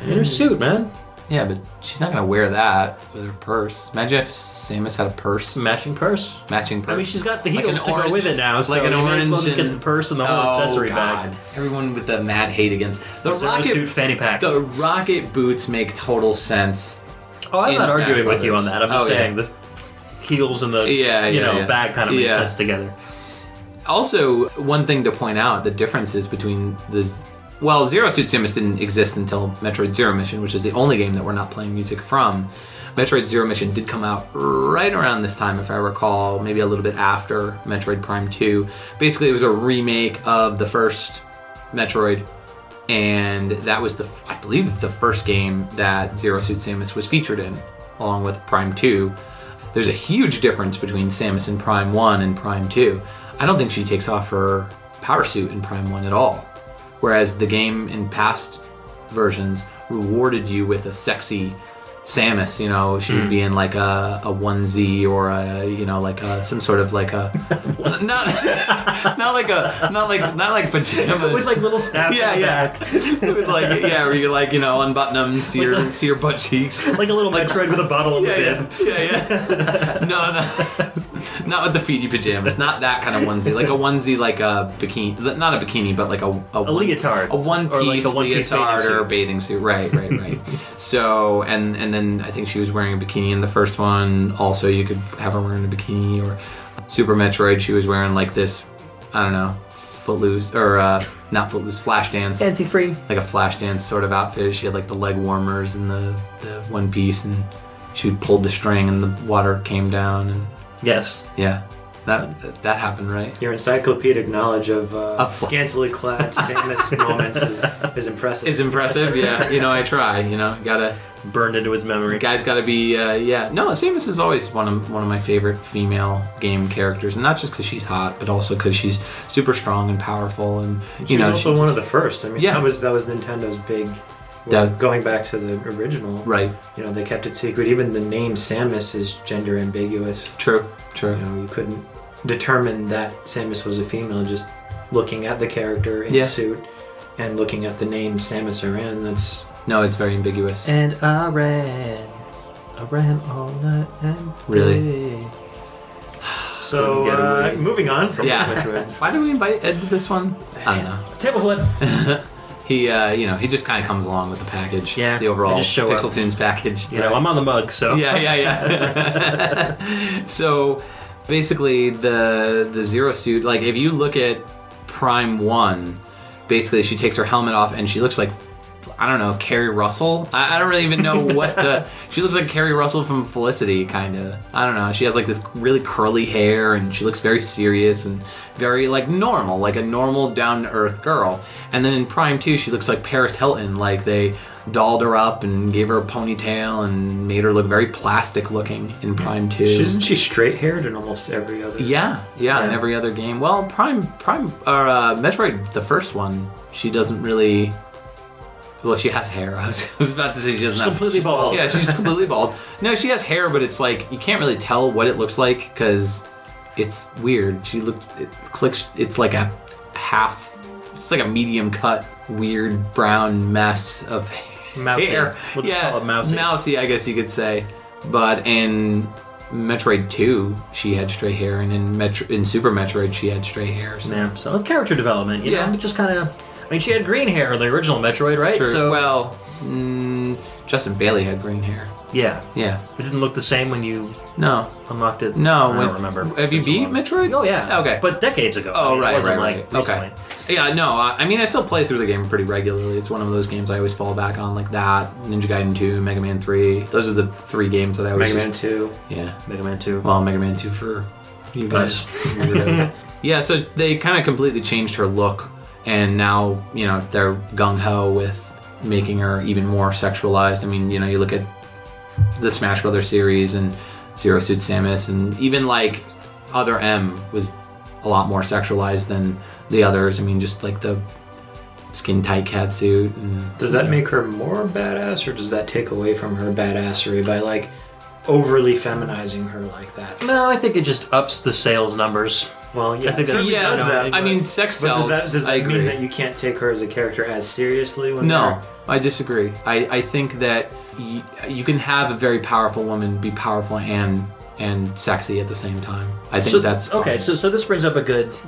In her suit, man. Yeah, but she's not gonna wear that with her purse. Imagine if Samus had a purse, Matching purse. matching purse. I mean, she's got the Like heels an to go orange- with it now, so like an you may as well orange just get and- the purse and the whole accessory bag. Everyone with the mad hate against the Zero rocket. suit fanny pack. The rocket boots make total sense. Oh, I'm in not Smash arguing with you on Brothers. that. I'm just Oh, saying yeah. the heels and the Yeah. bag kind of make Yeah. sense together. Also, one thing to point out, the differences between this. Well, Zero Suit Samus didn't exist until Metroid Zero Mission, which is the only game that we're not playing music from. Metroid Zero Mission did come out right around this time, if I recall, maybe a little bit after Metroid Prime 2. Basically, it was a remake of the first Metroid, and that was I believe, the first game that Zero Suit Samus was featured in, along with Prime 2. There's a huge difference between Samus in Prime 1 and Prime 2. I don't think she takes off her power suit in Prime 1 at all. Whereas the game in past versions rewarded you with a sexy Samus, she would be in like a onesie or some sort of like a not like pajamas With like little snaps yeah on the yeah back. with where you unbutton them, see your butt cheeks. Like a little Metroid with a bottle of the bib. Yeah. No, not with the feety pajamas. Not that kind of onesie. Like a onesie, like a bikini. Not a bikini, but like a leotard. A one-piece Or like a one-piece leotard or bathing bathing suit. Right. So, and then I think she was wearing a bikini in the first one. Also, you could have her wearing a bikini. Or Super Metroid, she was wearing like this, I don't know, Footloose, or not Footloose, Flashdance. Fancy-free. Like a Flashdance sort of outfit. She had like the leg warmers and the one piece, and she pulled the string and the water came down, and Yes. yeah, that happened, right? Your encyclopedic knowledge of Of- scantily clad Samus moments is impressive. It's impressive, yeah. I try. Gotta Burned into his memory. guys gotta be yeah. No, Samus is always one of my favorite female game characters, and not just because she's hot, but also because she's super strong and powerful, and She was also one of the first. I mean, Yeah. that was Nintendo's big. That- Going back to the original, right. They kept it secret. Even the name Samus is gender ambiguous. True. You couldn't determine that Samus was a female just looking at the character in Yeah. the suit and looking at the name Samus Aran. That's No, it's very ambiguous. And I ran all night and Really? day. so. Get away. Moving on from Yeah. Metroid. Why did we invite Ed to this one? I don't know. Table flip. He, he just kind of comes along with the package. Yeah, The overall I just show up. PixelTunes package. I'm on the mug, so. Yeah. So, basically, the Zero Suit, like, if you look at Prime 1, basically she takes her helmet off and she looks like, I don't know, Carrie Russell? I don't really even know what to... She looks like Carrie Russell from Felicity, kind of. I don't know. She has, like, this really curly hair, and she looks very serious and very, like, normal. Like a normal, down-to-earth girl. And then in Prime 2, she looks like Paris Hilton. Like, they dolled her up and gave her a ponytail and made her look very plastic-looking in Prime 2. Isn't she straight-haired in almost every other? Yeah, in every other game. Well, Metroid, the first one, she doesn't really... Well, she has hair. I was about to say she doesn't have... completely bald. Yeah, she's completely bald. No, she has hair, but it's like, you can't really tell what it looks like because it's weird. It looks like it's like a half... It's like a medium cut, weird brown mess of Mousy. hair. We'll just call it mousy. Mousy, I guess you could say. But in Metroid 2, she had straight hair, and in Super Metroid, she had straight hair. So. Yeah, so it's character development, you Yeah. know? Just kind of... I mean, she had green hair in the original Metroid, right? True. So, Well, Justin Bailey had green hair. yeah. Yeah. It didn't look the same when you No. unlocked it. No. I don't remember. Have you It's been beat so long. Metroid? Oh, yeah. Okay. But decades ago. Oh, I mean, it right. wasn't like Okay. recently. Yeah, no, I mean, I still play through the game pretty regularly. It's one of those games I always fall back on, like that, Ninja Gaiden 2, Mega Man 3. Those are the three games that I always... Mega Man 2. Yeah. Mega Man 2. Well, Mega Man 2 for you guys. Weirdos. Yeah, so they kind of completely changed her look and now they're gung ho with making her even more sexualized. I mean, you look at the Smash Brothers series and Zero Suit Samus, and even like Other M was a lot more sexualized than the others. I mean, just like the skin tight cat suit. And, does that make her more badass, or does that take away from her badassery by like overly feminizing her like that? No, I think it just ups the sales numbers. Well, yeah, I think it that's- certainly yeah, does that. I mean, sex sells. Does I that agree. mean that you can't take her as a character as seriously? When No, I disagree. I think that you can have a very powerful woman be powerful and sexy at the same time. I think that's fine. okay. So this brings up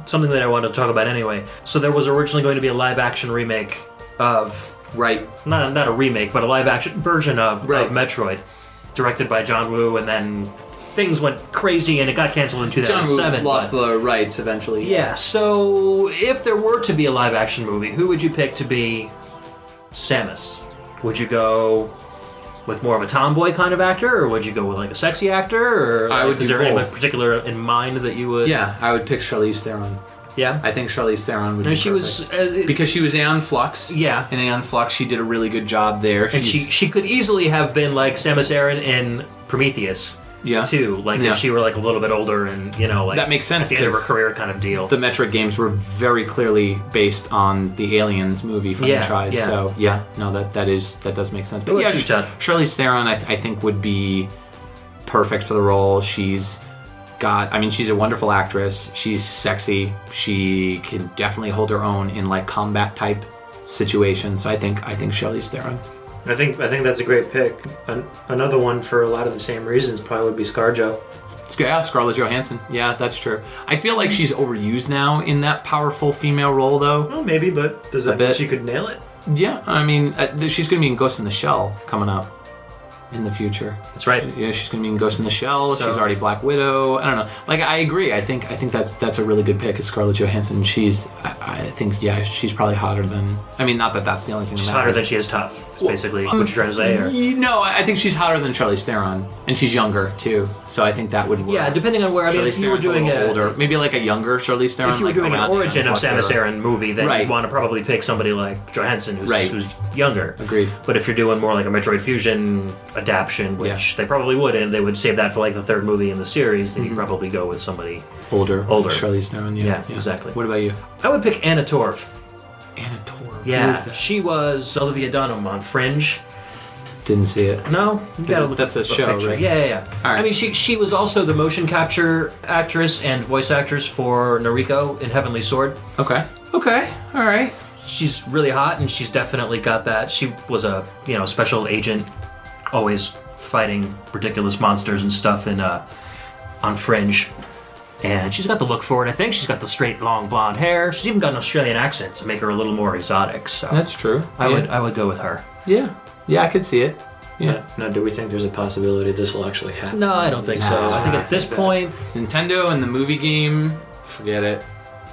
something that I wanted to talk about anyway. So there was originally going to be a live action remake of Right. not a remake, but a live action version of Right. Metroid, directed by John Woo, and then things went crazy and it got canceled in John 2007. Woo lost but- the rights eventually. Yeah. So if there were to be a live action movie, who would you pick to be Samus? Would you go with more of a tomboy kind of actor, or would you go with like a sexy actor, or I would is do there anyone both. particular in mind that you would? Yeah, I would pick Charlize Theron. Yeah. I think Charlize Theron would And be she was perfect. Because she was Aeon Flux. Yeah. In Aeon Flux, she did a really good job there. and she could easily have been like Samus Aran in Prometheus. Yeah. Too, like Yeah. if she were like a little bit older and like That makes sense, at the end of her 'cause career kind of deal. The Metroid games were very clearly based on the Aliens movie franchise. yeah. So that does make sense. But What yeah, about you, Todd? Charlize Theron, I think would be perfect for the role. She's a wonderful actress. She's sexy. She can definitely hold her own in like combat type situations. So I think Charlize Theron. I think that's a great pick. Another one for a lot of the same reasons probably would be ScarJo. Yeah, Scarlett Johansson. Yeah, that's true. I feel like she's overused now in that powerful female role, though. Well, maybe, but does that mean bit. she could nail it? Yeah, I mean, she's going to be in Ghost in the Shell coming up in the future. That's right. Yeah, she's going to be in Ghost in the Shell. So- She's already Black Widow. I don't know. Like, I agree. I think that's a really good pick. Is Scarlett Johansson? She's probably hotter than. I mean, not that that's the only thing. She's that hotter matters. than she is tough. Is basically what you're trying to say. Or? No, I think she's hotter than Charlize Theron, and she's younger too. So I think that would work. Yeah, depending on where. I mean, Charlize if you were Theron's doing a little older, maybe like a younger Charlize Theron. if you were like doing an around the origin of Influx Samus era. Aran movie, then Right. you'd want to probably pick somebody like Johansson, who's younger. Agreed. But if you're doing more like a Metroid Fusion adaptation, which they probably would, and they would save that for like the third movie in the series, then you'd probably go with somebody. Older. Older. Like Charlize Theron. Yeah, exactly. What about you? I would pick Anna Torv. Anna Torv. Yeah, Who is that? she was Olivia Dunham on Fringe. Didn't see it. No, you gotta look That's a up the show, picture. right? Yeah. All right. I mean, she was also the motion capture actress and voice actress for Noriko in Heavenly Sword. Okay. Okay. All right. She's really hot, and she's definitely got that. She was a special agent, always fighting ridiculous monsters and stuff in on Fringe. And she's got the look for it. I think she's got the straight, long blonde hair. She's even got an Australian accent to make her a little more exotic. So That's true. I would go with her. Yeah. Yeah, I could see it. Yeah. Now, do we think there's a possibility this will actually happen? No, I don't think so. Nah, I think I at this think that- point, Nintendo and the movie game, forget it.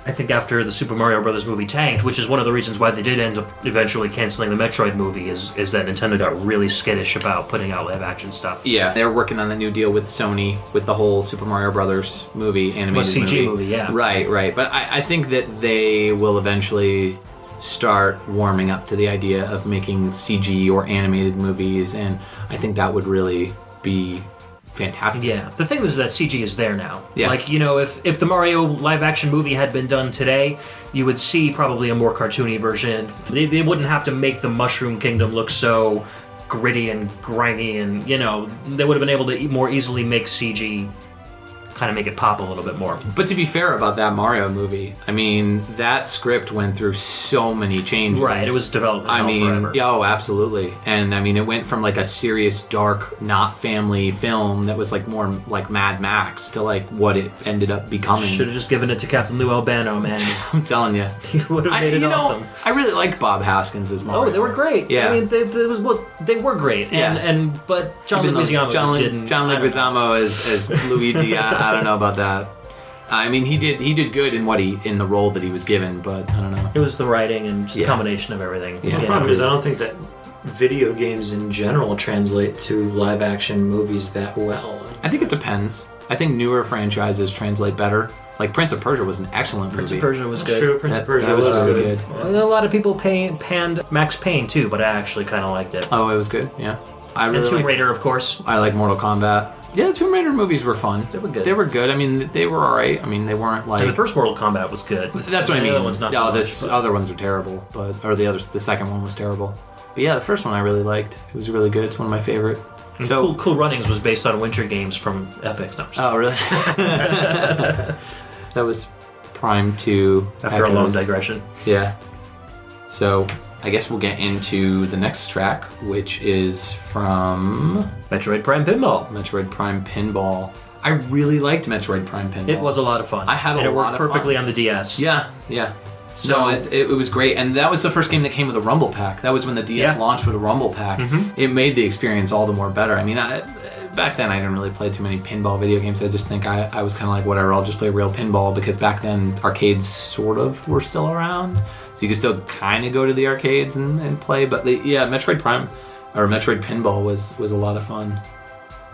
I think after the Super Mario Brothers movie tanked, which is one of the reasons why they did end up eventually canceling the Metroid movie, is that Nintendo got really skittish about putting out live action stuff. Yeah, they're working on the new deal with Sony with the whole Super Mario Brothers movie, animated CG movie, yeah. Right. But I think that they will eventually start warming up to the idea of making CG or animated movies, and I think that would really be fantastic. Yeah, the thing is that CG is there now. Yeah. Like, if the Mario live action movie had been done today, you would see probably a more cartoony version. They wouldn't have to make the Mushroom Kingdom look so gritty and grimy, and they would have been able to more easily make CG kind of make it pop a little bit more. But to be fair about that Mario movie, I mean, that script went through so many changes. Right, it was developed forever. Oh, absolutely. And I mean, it went from like a serious, dark, not family film that was like more like Mad Max to like what it ended up becoming. Should have just given it to Captain Lou Albano, man. I'm telling you. He would have made it awesome. I really like Bob Haskins as Mario. Oh, they were great. Yeah. I mean, they were great. But John Even though Leguizamo just didn't. John I don't know. Leguizamo as Luigi, I don't know about that. I mean, he did good in the role that he was given, but I don't know. It was the writing and just Yeah. a combination of everything. Yeah. The problem is I don't think that video games in general translate to live action movies that well. I think it depends. I think newer franchises translate better. Like Prince of Persia was an excellent Prince movie. of Persia was That's good. true. Prince of Persia that was really good. good. A lot of people panned Max Payne too, but I actually kind of liked it. Oh, it was good. Yeah, I And really Tomb like. Raider, of course. I like Mortal Kombat. Yeah, the Tomb Raider movies were fun. They were good. They were good. I mean, they were alright. I mean, they weren't like. And the first Mortal Kombat was good. That's what I mean. The other one's not so much, this but- other ones were terrible, the second one was terrible. But yeah, the first one I really liked. It was really good. It's one of my favorite. And So Cool Runnings was based on Winter Games from Epix. No, oh really? That was Prime 2. after a long Echoes. digression. Yeah. So I guess we'll get into the next track, which is from Metroid Prime Pinball. Metroid Prime Pinball. I really liked Metroid Prime Pinball. It was a lot of fun. I had a and it lot worked of perfectly fun. on the DS. Yeah, yeah. So- No, it was great, and that was the first game that came with a Rumble Pack. That was when the DS Yeah. launched with a Rumble Pack. It made the experience all the more better. I mean, back then I didn't really play too many pinball video games. I just think I was kind of like, whatever, I'll just play real pinball, because back then arcades sort of were still around, so you could still kind of go to the arcades and play. But Metroid Prime or Metroid Pinball was a lot of fun.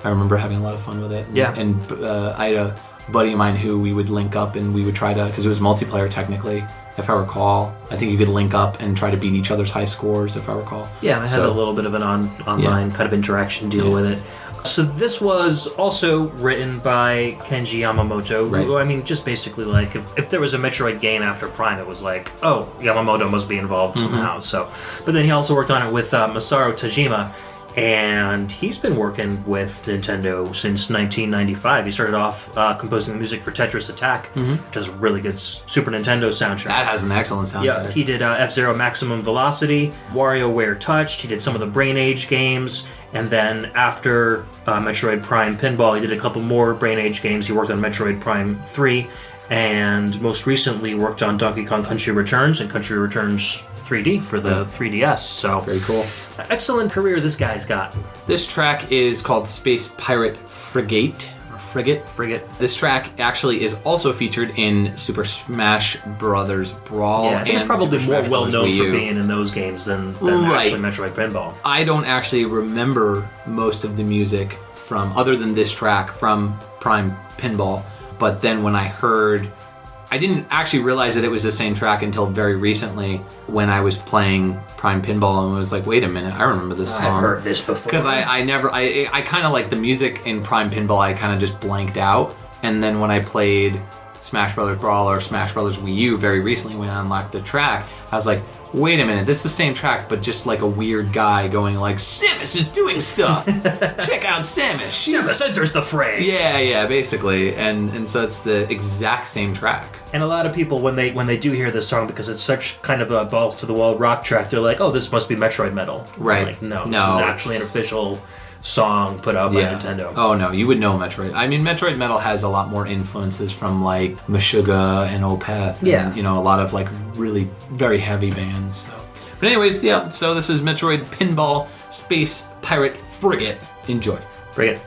I remember having a lot of fun with it. And I had a buddy of mine who we would link up and we would try to, because it was multiplayer technically, if I recall. I think you could link up and try to beat each other's high scores, if I recall. Yeah, I had a little bit of an online kind of interaction deal with it. So this was also written by Kenji Yamamoto, Right. who, I mean, just basically like, if there was a Metroid game after Prime, it was like, oh, Yamamoto must be involved somehow. So, but then he also worked on it with Masaru Tajima, and he's been working with Nintendo since 1995. He started off composing the music for Tetris Attack, which has a really good Super Nintendo soundtrack. That has an excellent soundtrack. Yeah, he did F-Zero Maximum Velocity, WarioWare Touched, he did some of the Brain Age games, and then after Metroid Prime Pinball, he did a couple more Brain Age games. He worked on Metroid Prime 3, and most recently worked on Donkey Kong Country Returns and Country Returns 3D for the 3DS. So Very cool. excellent career this guy's got. This track is called Space Pirate Frigate. Frigate. This track actually is also featured in Super Smash Brothers Brawl. Yeah, I think he's and probably Super more Smash well Brothers known Wii for U. being in those games than Right. actually Metroid Pinball. I don't actually remember most of the music from, other than this track, from Prime Pinball. But then when I heard, I didn't actually realize that it was the same track until very recently when I was playing Prime Pinball and was like, wait a minute, I remember this song. I've heard this before. Because I kind of like the music in Prime Pinball, I kind of just blanked out. And then when I played Smash Brothers Brawl or Smash Brothers Wii U very recently when I unlocked the track, I was like, wait a minute, this is the same track, but just like a weird guy going like, Samus is doing stuff. Check out Samus. Samus enters the fray. Yeah, basically. And so it's the exact same track. And a lot of people, when they do hear this song, because it's such kind of a balls to the wall rock track, they're like, "Oh, this must be Metroid Metal." Right. Like, no, No, this is actually an it's- official song put out by Nintendo. Oh no, you would know Metroid. I mean, Metroid Metal has a lot more influences from like Meshuggah and Opeth. And, Yeah. you know, a lot of like really very heavy bands. So. But anyways, yeah. So this is Metroid Pinball Space Pirate Frigate. Enjoy. Bring it.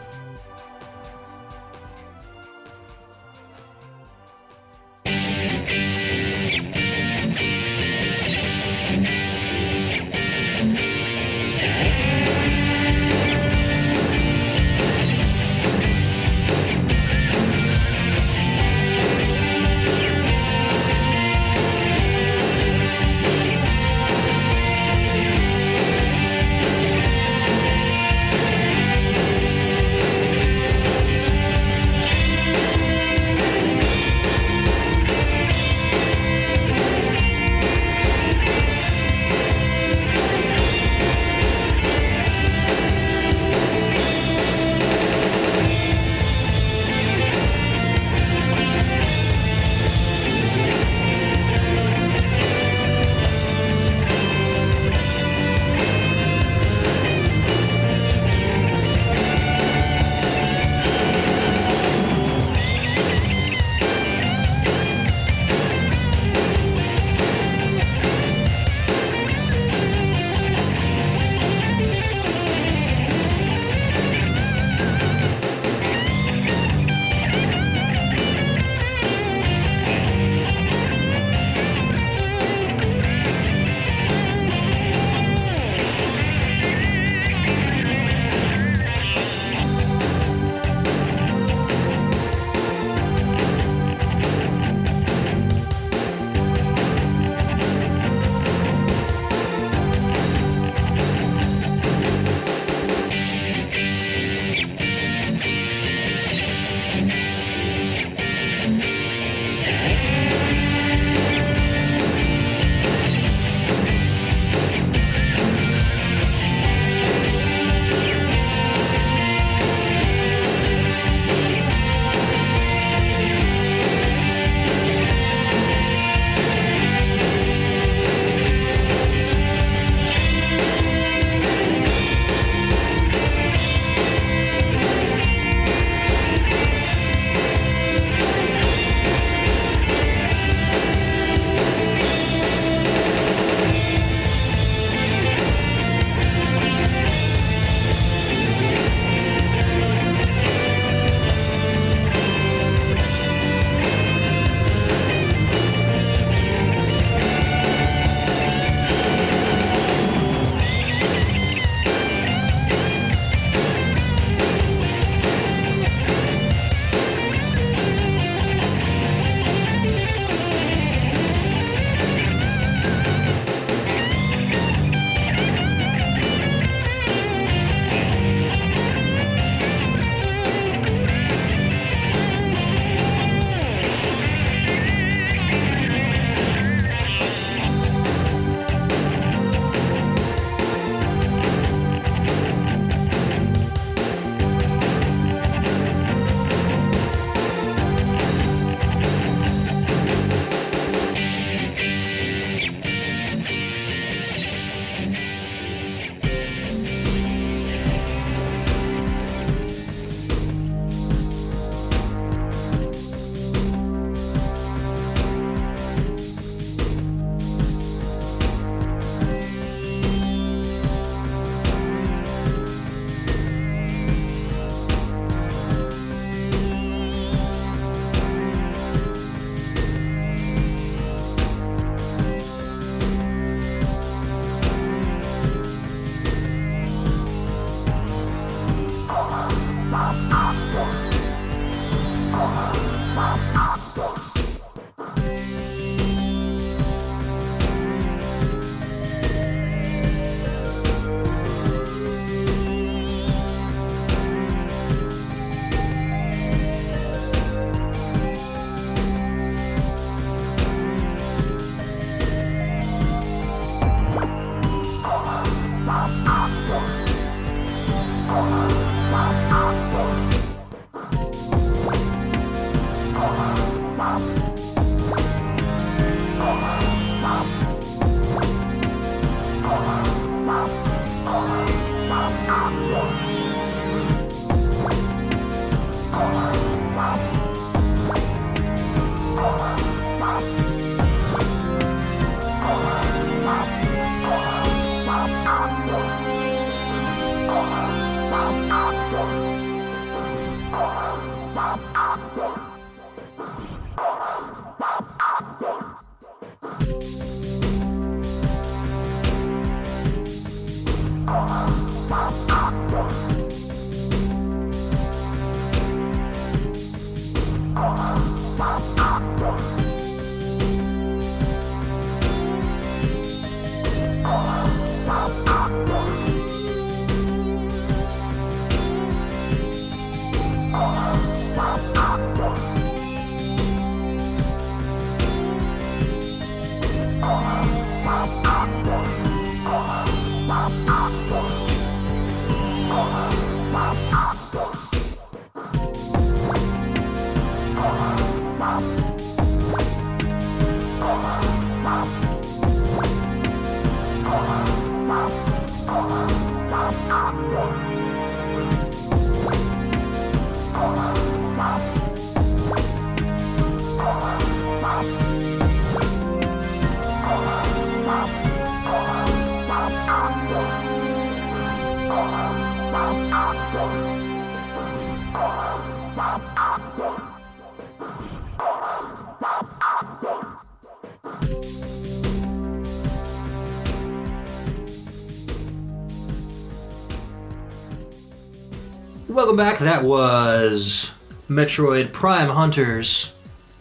Welcome back. That was Metroid Prime Hunters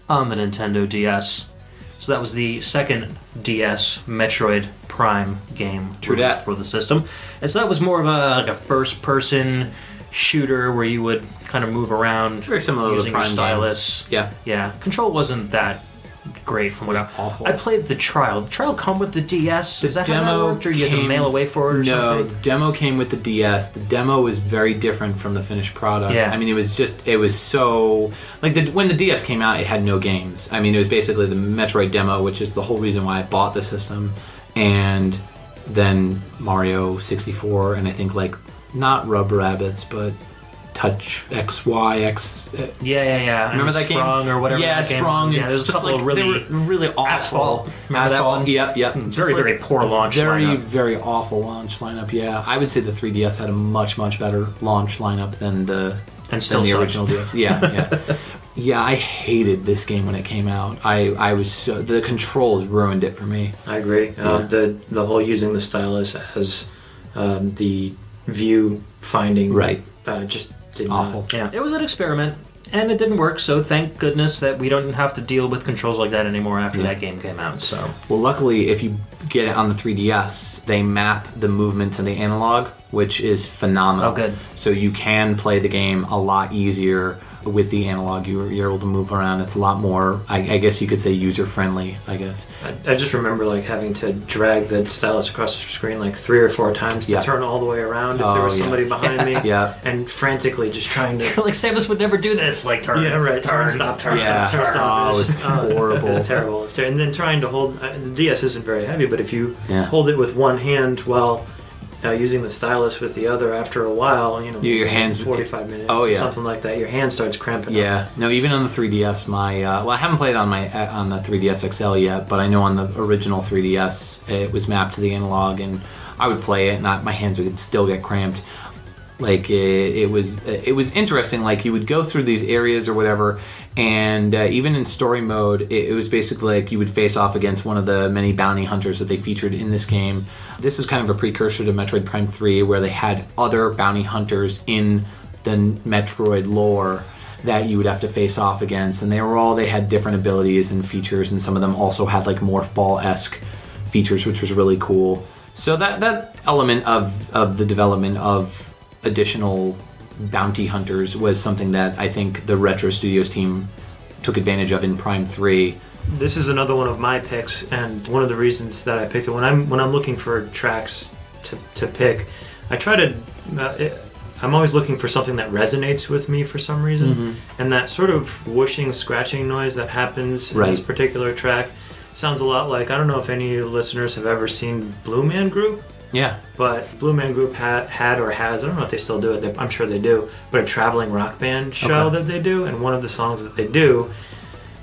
on the Nintendo DS. So that was the second DS Metroid Prime game released for the system. And so that was more of a first-person shooter where you would kind of move around Very similar using to the Prime your stylus. games. Yeah. Control wasn't that great from what awful. I played the Trial. Did the Trial come with the DS? Is that how that demo worked, or you had to mail away for it or No, something? the demo came with the DS. The demo was very different from the finished product. Yeah. I mean, it was so... when the DS came out, it had no games. I mean, it was basically the Metroid demo, which is the whole reason why I bought the system. And then Mario 64, and I think, not Rub Rabbits, but Touch XY X. Yeah. Remember that game? Sprung or whatever. Yeah, that game. Sprung. Yeah, there's a couple of really they were really awful. Asphalt. Remember that one? Yep. Very poor launch lineup. Very awful launch lineup. Yeah, I would say the 3DS had a much better launch lineup than the original DS. Yeah. Yeah, I hated this game when it came out. I was the controls ruined it for me. I agree. Yeah. The whole using the stylus as the view finding, Right. Just did Awful. Yeah, it was an experiment, and it didn't work, so thank goodness that we don't have to deal with controls like that anymore after that game came out, so... Well, luckily, if you get it on the 3DS, they map the movement to the analog, which is phenomenal. Oh, good. So you can play the game a lot easier with the analog. You're able to move around. It's a lot more, I guess you could say, user-friendly, I guess. I just remember having to drag the stylus across the screen 3 or 4 times to turn all the way around if there was somebody behind me. Yeah. And frantically just trying to... Samus would never do this. Turn. Yeah, right. Turn, stop. Oh, it was horrible. It was terrible. And then trying to hold... the DS isn't very heavy, but if you Yeah. hold it with one hand while using the stylus with the other, after a while, your hands... 45 minutes or something like that, your hand starts cramping up. Yeah. No, even on the 3DS, I haven't played on the 3DS XL yet, but I know on the original 3DS, it was mapped to the analog, and I would play it, and my hands would still get cramped. It was interesting. You would go through these areas or whatever, and even in story mode, it was basically you would face off against one of the many bounty hunters that they featured in this game. This was kind of a precursor to Metroid Prime 3, where they had other bounty hunters in the Metroid lore that you would have to face off against, and they had different abilities and features, and some of them also had Morph Ball-esque features, which was really cool. So that element of the development of additional bounty hunters was something that I think the Retro Studios team took advantage of in Prime 3. This is another one of my picks, and one of the reasons that I picked it, when I'm looking for tracks to pick, I try to I'm always looking for something that resonates with me for some reason, and that sort of whooshing, scratching noise that happens in this particular track sounds a lot like, I don't know if any of you listeners have ever seen Blue Man Group. Yeah. But Blue Man Group had or has, I don't know if they still do it, I'm sure they do, but a traveling rock band show that they do, and one of the songs that they do,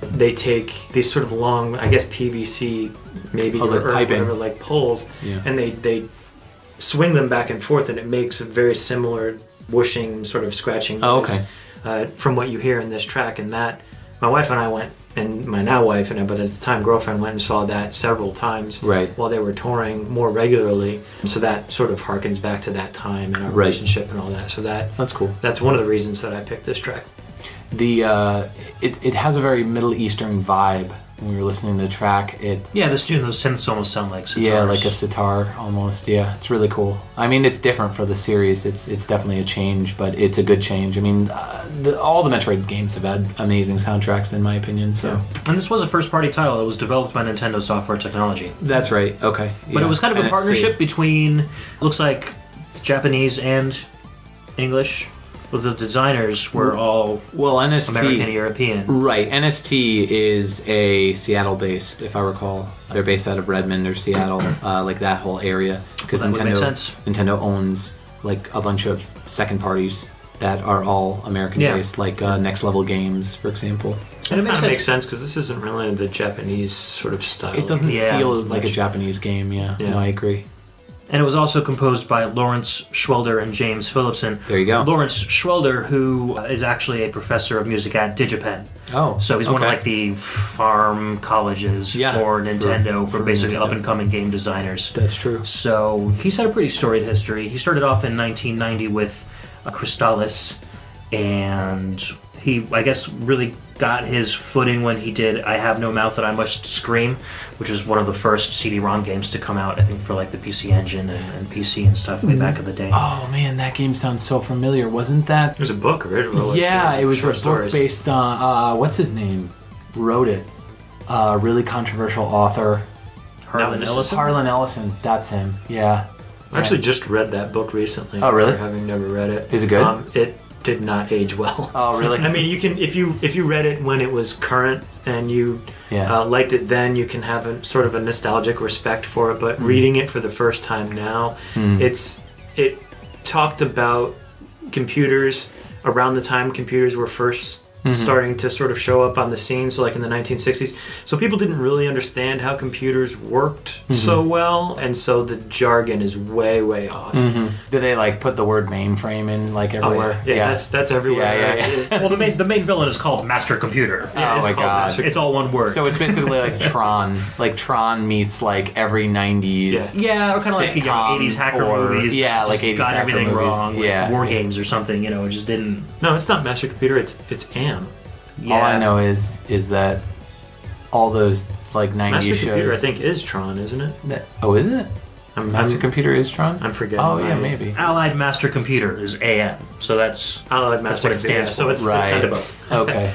they take these sort of long, I guess PVC maybe, or whatever, poles, and they swing them back and forth, and it makes a very similar whooshing, sort of scratching noise from what you hear in this track. And that, my wife and I went, and my now wife, but at the time girlfriend, went and saw that several times while they were touring more regularly. So that sort of harkens back to that time and our relationship and all that. So that's cool. That's one of the reasons that I picked this track. It has a very Middle Eastern vibe when we were listening to the track. The synths almost sound like sitars. Yeah, like a sitar almost. Yeah, it's really cool. I mean, it's different for the series. It's definitely a change, but it's a good change. I mean, all the Metroid games have had amazing soundtracks, in my opinion. So, and this was a first-party title. It was developed by Nintendo Software Technology. That's right. Okay, but it was kind of a partnership between, looks like, Japanese and English. Well, the designers were all NST American and European. Right. NST is a Seattle-based, if I recall. They're based out of Redmond or Seattle, like that whole area. Because That would make sense. Nintendo owns like a bunch of second parties that are all American-based, like Next Level Games, for example. And it kind of makes sense because this isn't really the Japanese sort of style. It doesn't feel like a Japanese game, yeah. No, I agree. And it was also composed by Lawrence Schwelder and James Phillipson. There you go. Lawrence Schwelder, who is actually a professor of music at DigiPen. Oh, so he's one of like the farm colleges for Nintendo, for basically up-and-coming game designers. That's true. So he's had a pretty storied history. He started off in 1990 with Crystallis, and he, I guess, really got his footing when he did I Have No Mouth and I Must Scream, which was one of the first CD-ROM games to come out, I think, for like the PC Engine and PC and stuff way back in the day. Oh man, that game sounds so familiar. Wasn't that? It was a book originally. Yeah, it was a book stories. based on what's his name? Wrote it. Really controversial author. Harlan Ellison? Harlan Ellison. That's him. Yeah. I actually just read that book recently. Oh, really? After having never read it. Is it good? It did not age well. Oh, really? I mean, you can if you read it when it was current and you liked it then, you can have a sort of a nostalgic respect for it. But reading it for the first time now, it talked about computers around the time computers were first starting to sort of show up on the scene, so like in the 1960s. So people didn't really understand how computers worked so well, and so the jargon is way, way off. Did they like put the word mainframe in like everywhere? Oh, yeah. That's everywhere. Yeah. Well, the main villain is called Master Computer. Oh my god. It's all one word. So it's basically like Tron. Like Tron meets like every 90s. Yeah, or kind of like 80s hacker movies. Yeah, like 80s got hacker everything movies. wrong. Like War games or something, it just didn't. No, it's not Master Computer, it's AM. Yeah. All I know is that all those like 90s Master shows. Computer, I think, is Tron, isn't it? Is it? Master Computer is Tron? I'm forgetting. Oh, yeah, maybe. Allied Master Computer is AM, so that's Allied Master what it Computer. stands So for. it's kind of both. Okay.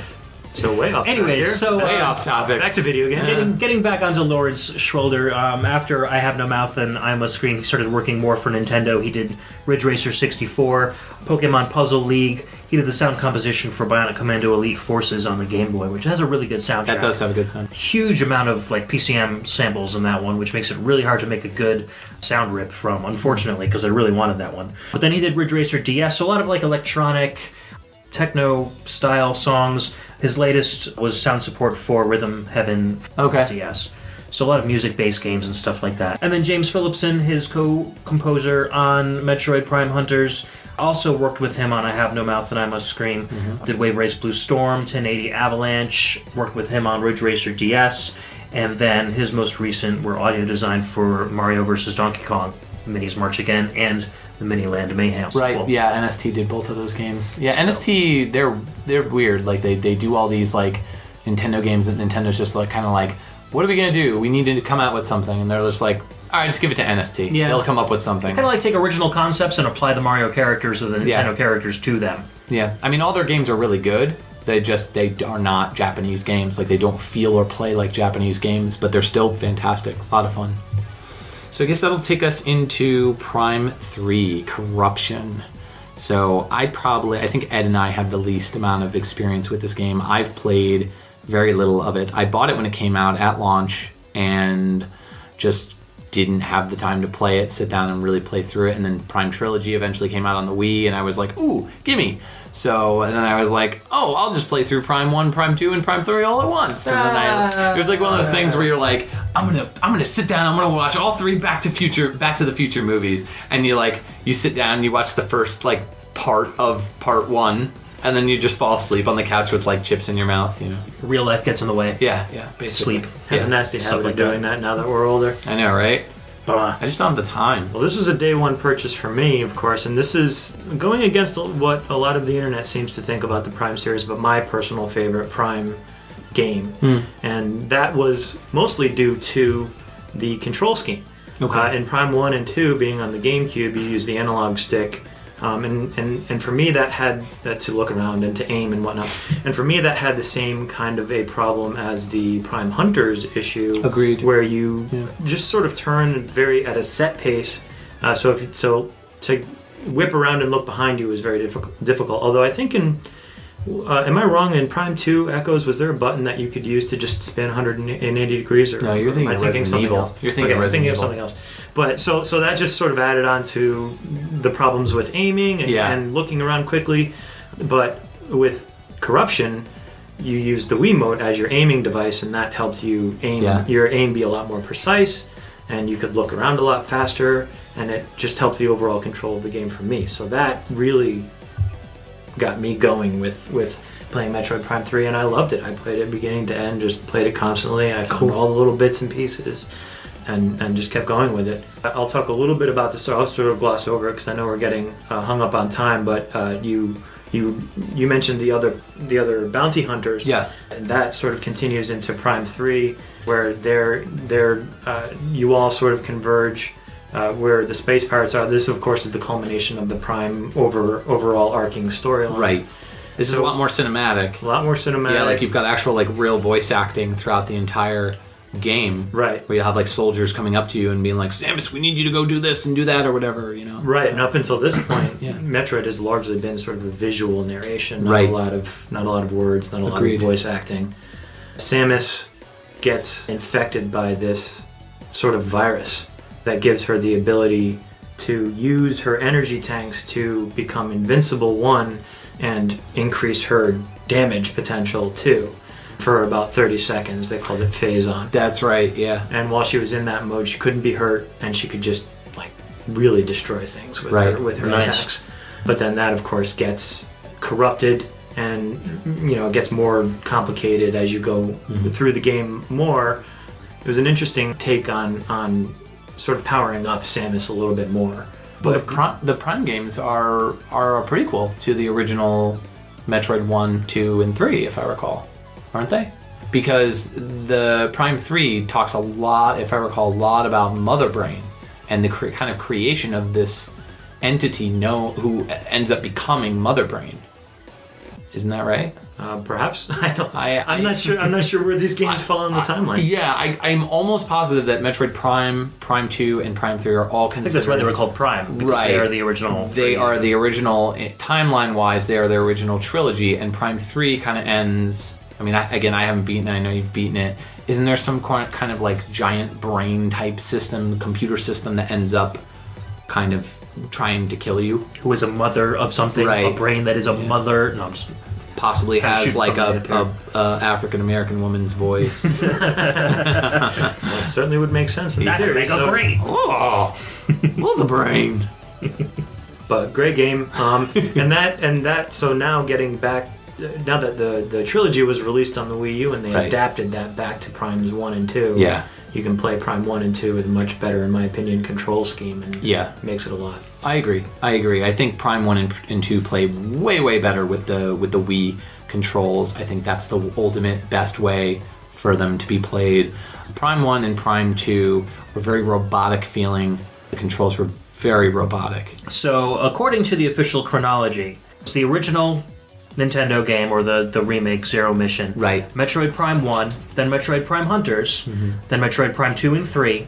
So way off. Anyways, track so here. Way off topic. Back to video games. Getting back onto Lawrence Schwelder, after I Have No Mouth and I Must Scream, he started working more for Nintendo. He did Ridge Racer 64, Pokemon Puzzle League. He did the sound composition for Bionic Commando Elite Forces on the Game Boy, which has a really good soundtrack. That does have a good sound. Huge amount of like PCM samples in that one, which makes it really hard to make a good sound rip from, unfortunately, because I really wanted that one. But then he did Ridge Racer DS, so a lot of like electronic, techno-style songs. His latest was sound support for Rhythm Heaven DS. So a lot of music-based games and stuff like that. And then James Phillipson, his co-composer on Metroid Prime Hunters, also worked with him on I Have No Mouth and I Must Scream. Did Wave Race Blue Storm, 1080 Avalanche, worked with him on Ridge Racer DS, and then his most recent were audio design for Mario vs. Donkey Kong, Minis March Again, and the Mini Land Mayhem sequel. Right, yeah, NST did both of those games. Yeah, NST, they're weird. Like, they do all these, like, Nintendo games that Nintendo's just, like, kind of like, what are we going to do? We need to come out with something. And they're just like, all right, just give it to NST. Yeah. They'll come up with something. Kind of like take original concepts and apply the Mario characters or the Nintendo characters to them. Yeah, I mean, all their games are really good. They are not Japanese games. Like, they don't feel or play like Japanese games, but they're still fantastic. A lot of fun. So I guess that'll take us into Prime 3, Corruption. So I think Ed and I have the least amount of experience with this game. I've played very little of it. I bought it when it came out at launch and just didn't have the time to play it, sit down and really play through it. And then Prime Trilogy eventually came out on the Wii and I was like, ooh, gimme. So, and then I was like, oh, I'll just play through Prime 1, Prime 2, and Prime 3 all at once. And then it was like one of those things where you're like, I'm gonna sit down, I'm gonna watch all 3 Back to the Future movies. And you sit down and you watch the first part of part 1, and then you just fall asleep on the couch with chips in your mouth, Real life gets in the way. Yeah, basically. Sleep. Has a nasty habit of doing that now that we're older. I know, right? But I just don't have the time. Well, this was a day one purchase for me, of course, and this is going against what a lot of the internet seems to think about the Prime series, but my personal favorite Prime game. And that was mostly due to the control scheme. Okay. In Prime 1 and 2, being on the GameCube, you use the analog stick. And for me, that had to look around and to aim and whatnot. And for me, that had the same kind of a problem as the Prime Hunters issue. Agreed. Where you just sort of turn at a set pace. So to whip around and look behind you was very difficult. Although I think am I wrong, in Prime 2 Echoes, was there a button that you could use to just spin 180 degrees? Or No, you're thinking of Resident Evil. You're thinking of Resident Evil. Something else. But so that just sort of added on to the problems with aiming and looking around quickly. But with Corruption, you used the Wiimote as your aiming device, and that helped you your aim be a lot more precise, and you could look around a lot faster, and it just helped the overall control of the game for me. So that really got me going with playing Metroid Prime 3, and I loved it. I played it beginning to end, just played it constantly. I found all the little bits and pieces, and just kept going with it. I'll talk a little bit about this, so I'll sort of gloss over it because I know we're getting hung up on time, but you mentioned the other bounty hunters, and that sort of continues into Prime 3, where you all sort of converge. Where the space pirates are. This, of course, is the culmination of the Prime overall arcing storyline. Right. This is a lot more cinematic. A lot more cinematic. Yeah, like you've got actual like real voice acting throughout the entire game. Right. Where you have like soldiers coming up to you and being like, Samus, we need you to go do this and do that or whatever, you know. Right. And up until this point, Metroid has largely been sort of a visual narration, not a lot of words, not a lot of voice acting. Samus gets infected by this sort of virus that gives her the ability to use her energy tanks to become invincible, one, and increase her damage potential, two, for about 30 seconds. They called it phase on. That's right, yeah. And while she was in that mode, she couldn't be hurt, and she could just like really destroy things with her attacks. But then that, of course, gets corrupted, and it gets more complicated as you go through the game more. It was an interesting take on sort of powering up Samus a little bit more. But the Prime games are a prequel to the original Metroid 1, 2, and 3, if I recall. Aren't they? Because the Prime 3 talks a lot, if I recall, a lot about Mother Brain and the kind of creation of this entity who ends up becoming Mother Brain. Isn't that right? Perhaps. I'm not sure. I'm not sure where these games fall on the timeline. Yeah, I'm almost positive that Metroid Prime, Prime 2, and Prime 3 are all considered. I think that's why they were called Prime, because they are the original. They are the original, timeline-wise, they are the original trilogy, and Prime 3 kind of ends. I mean, I haven't beaten it. I know you've beaten it. Isn't there some kind of like giant brain type system, computer system that ends up kind of trying to kill you? Who is a mother of something? Right. A brain that is a mother. No, I'm just. Possibly has like a African American woman's voice. Well, it certainly would make sense in the series. That's a brain. Oh, the brain. But great game, and that. So now getting back, now that the trilogy was released on the Wii U and they adapted that back to Primes 1 and 2. Yeah. You can play Prime 1 and 2 with a much better, in my opinion, control scheme, and it makes it a lot. I agree. I think Prime 1 and 2 play way better with the Wii controls. I think that's the ultimate best way for them to be played. Prime 1 and Prime 2 were very robotic feeling. The controls were very robotic. So, according to the official chronology, it's the original Nintendo game, or the remake Zero Mission. Right. Metroid Prime 1, then Metroid Prime Hunters, then Metroid Prime 2 and 3,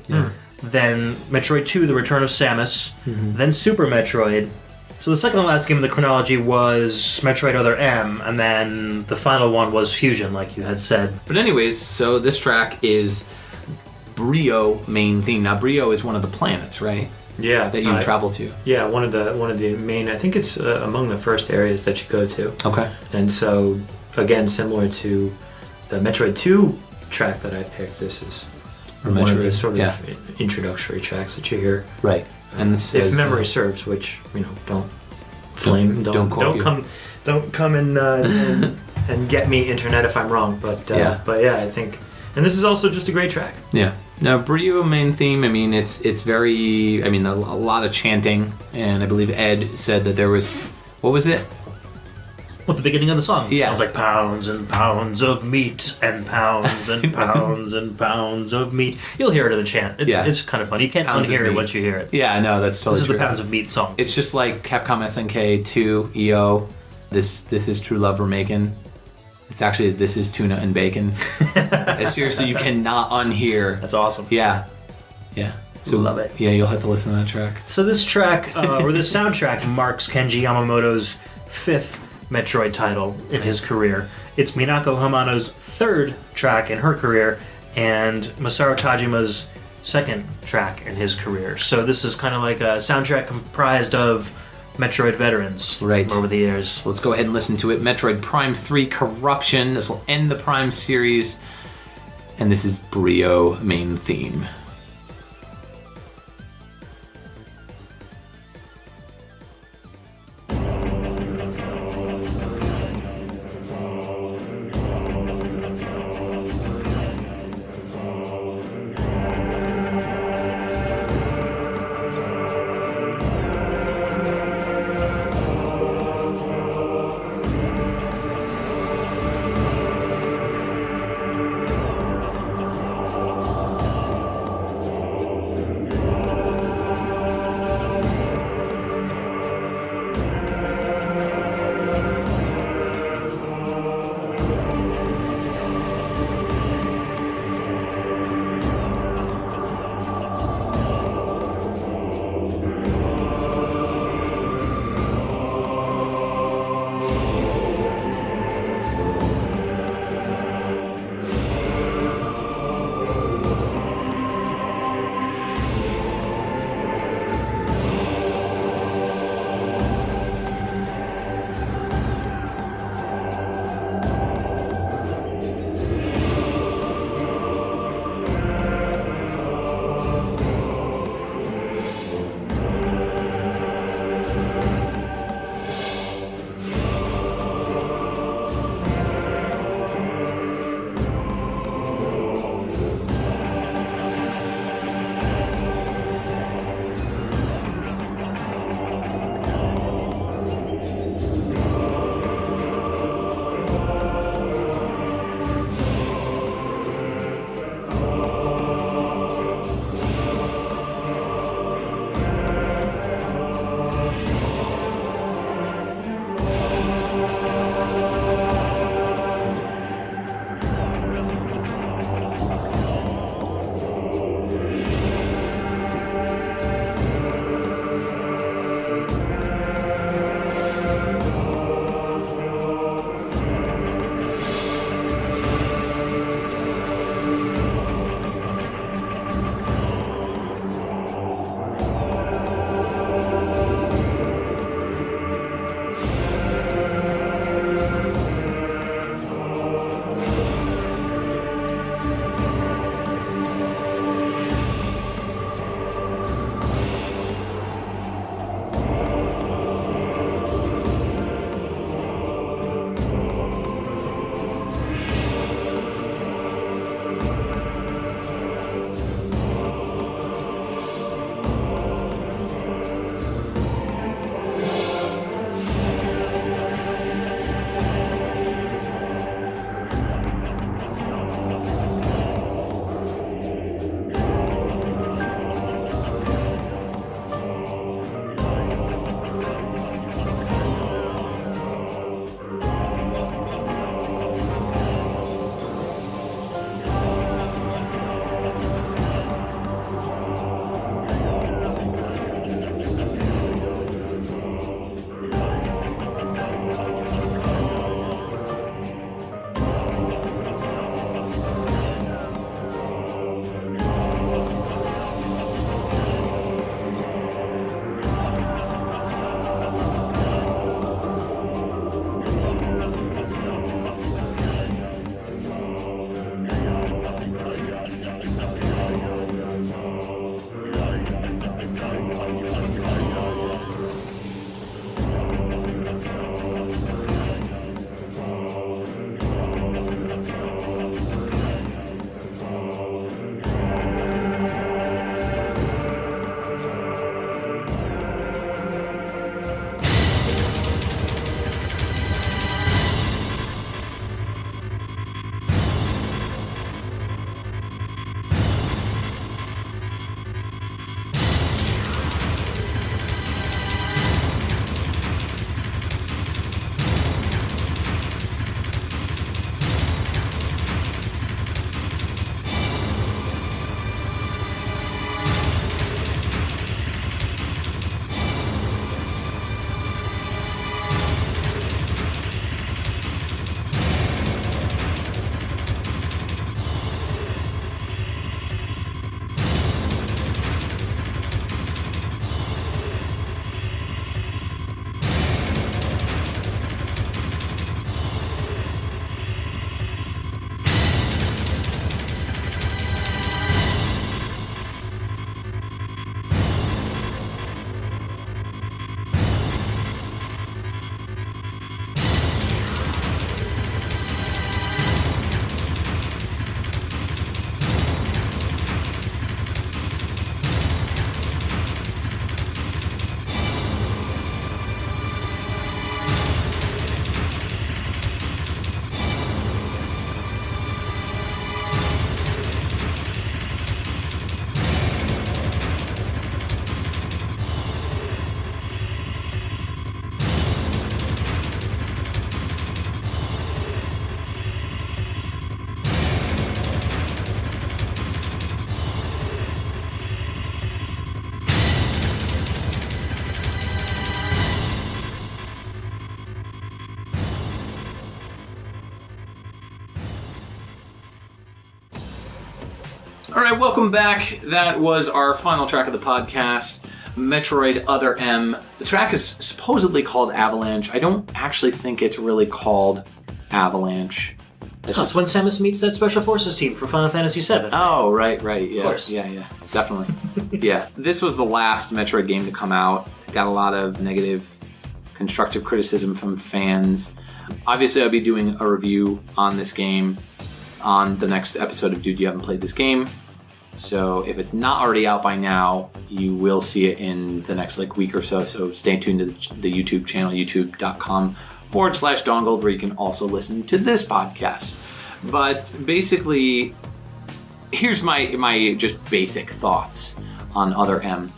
then Metroid 2, The Return of Samus, then Super Metroid. So the second to last game in the chronology was Metroid Other M, and then the final one was Fusion, like you had said. But anyways, so this track is Brio main theme. Now Brio is one of the planets, right? Yeah, that you travel to. Yeah, one of the main. I think it's among the first areas that you go to. Okay. And so, again, similar to the Metroid 2 track that I picked, this is one of the sort of introductory tracks that you hear. Right. And this if memory serves, which don't come and get me, internet, if I'm wrong. But I think, and this is also just a great track. Yeah. Now, Brio main theme, I mean, it's very, I mean, a lot of chanting, and I believe Ed said that there was, what was it? Well, the beginning of the song. Yeah. Sounds like pounds and pounds of meat, and pounds and pounds and pounds of meat. You'll hear it in the chant. It's kind of funny. You can't unhear it once you hear it. Yeah, no, that's totally true. This is true. the Pounds of Meat song. It's just like Capcom SNK 2 EO, this is True Love We're Making. It's actually, this is Tuna and Bacon. Seriously, you cannot unhear. That's awesome. Yeah. So Love it. Yeah, you'll have to listen to that track. So this track, or this soundtrack, marks Kenji Yamamoto's 5th Metroid title in his career. It's Minako Hamano's 3rd track in her career, and Masaru Tajima's 2nd track in his career. So this is kind of like a soundtrack comprised of Metroid veterans over the years. Let's go ahead and listen to it. Metroid Prime 3 Corruption. This will end the Prime series. And this is Brio main theme. All right, welcome back. That was our final track of the podcast, Metroid Other M. The track is supposedly called Avalanche. I don't actually think it's really called Avalanche. That's when Samus meets that Special Forces team for Final Fantasy VII. Oh, right, yeah. Of course. Yeah, definitely. Yeah, this was the last Metroid game to come out. It got a lot of negative, constructive criticism from fans. Obviously, I'll be doing a review on this game on the next episode of Dude, You Haven't Played This Game. So if it's not already out by now, you will see it in the next week or so. So stay tuned to the YouTube channel, youtube.com/dongled, where you can also listen to this podcast. But basically, here's my just basic thoughts on Other M.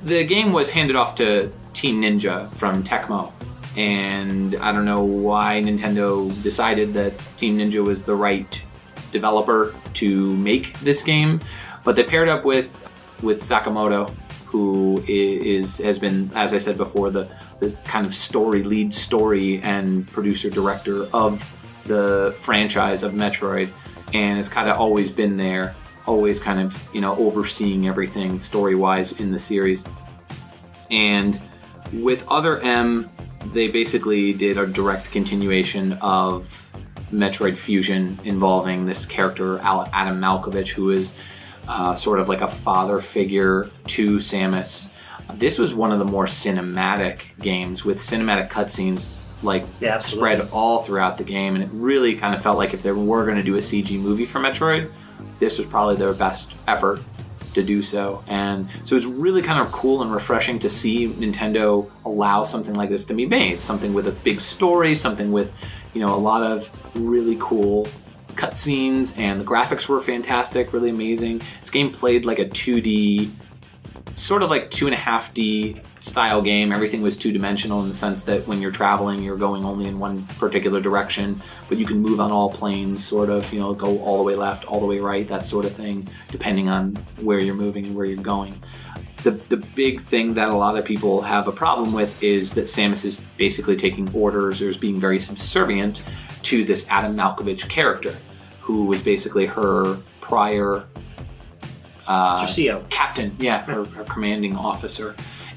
The game was handed off to Team Ninja from Tecmo. And I don't know why Nintendo decided that Team Ninja was the right developer to make this game, but they paired up with Sakamoto, who has been, as I said before, the kind of lead story and producer director of the franchise of Metroid, and it's kind of always been there, always kind of overseeing everything story-wise in the series. And with Other M, they basically did a direct continuation of Metroid Fusion involving this character, Adam Malkovich, who is sort of like a father figure to Samus. This was one of the more cinematic games with cinematic cutscenes spread all throughout the game, and it really kind of felt like if they were going to do a CG movie for Metroid, this was probably their best effort to do so. And so it's really kind of cool and refreshing to see Nintendo allow something like this to be made, something with a big story, something with a lot of really cool cutscenes, and the graphics were fantastic, really amazing. This game played like a 2D, sort of like 2.5D style game. Everything was two-dimensional in the sense that when you're traveling, you're going only in one particular direction, but you can move on all planes, sort of, go all the way left, all the way right, that sort of thing, depending on where you're moving and where you're going. The big thing that a lot of people have a problem with is that Samus is basically taking orders or is being very subservient to this Adam Malkovich character, who was basically her prior captain, her commanding officer.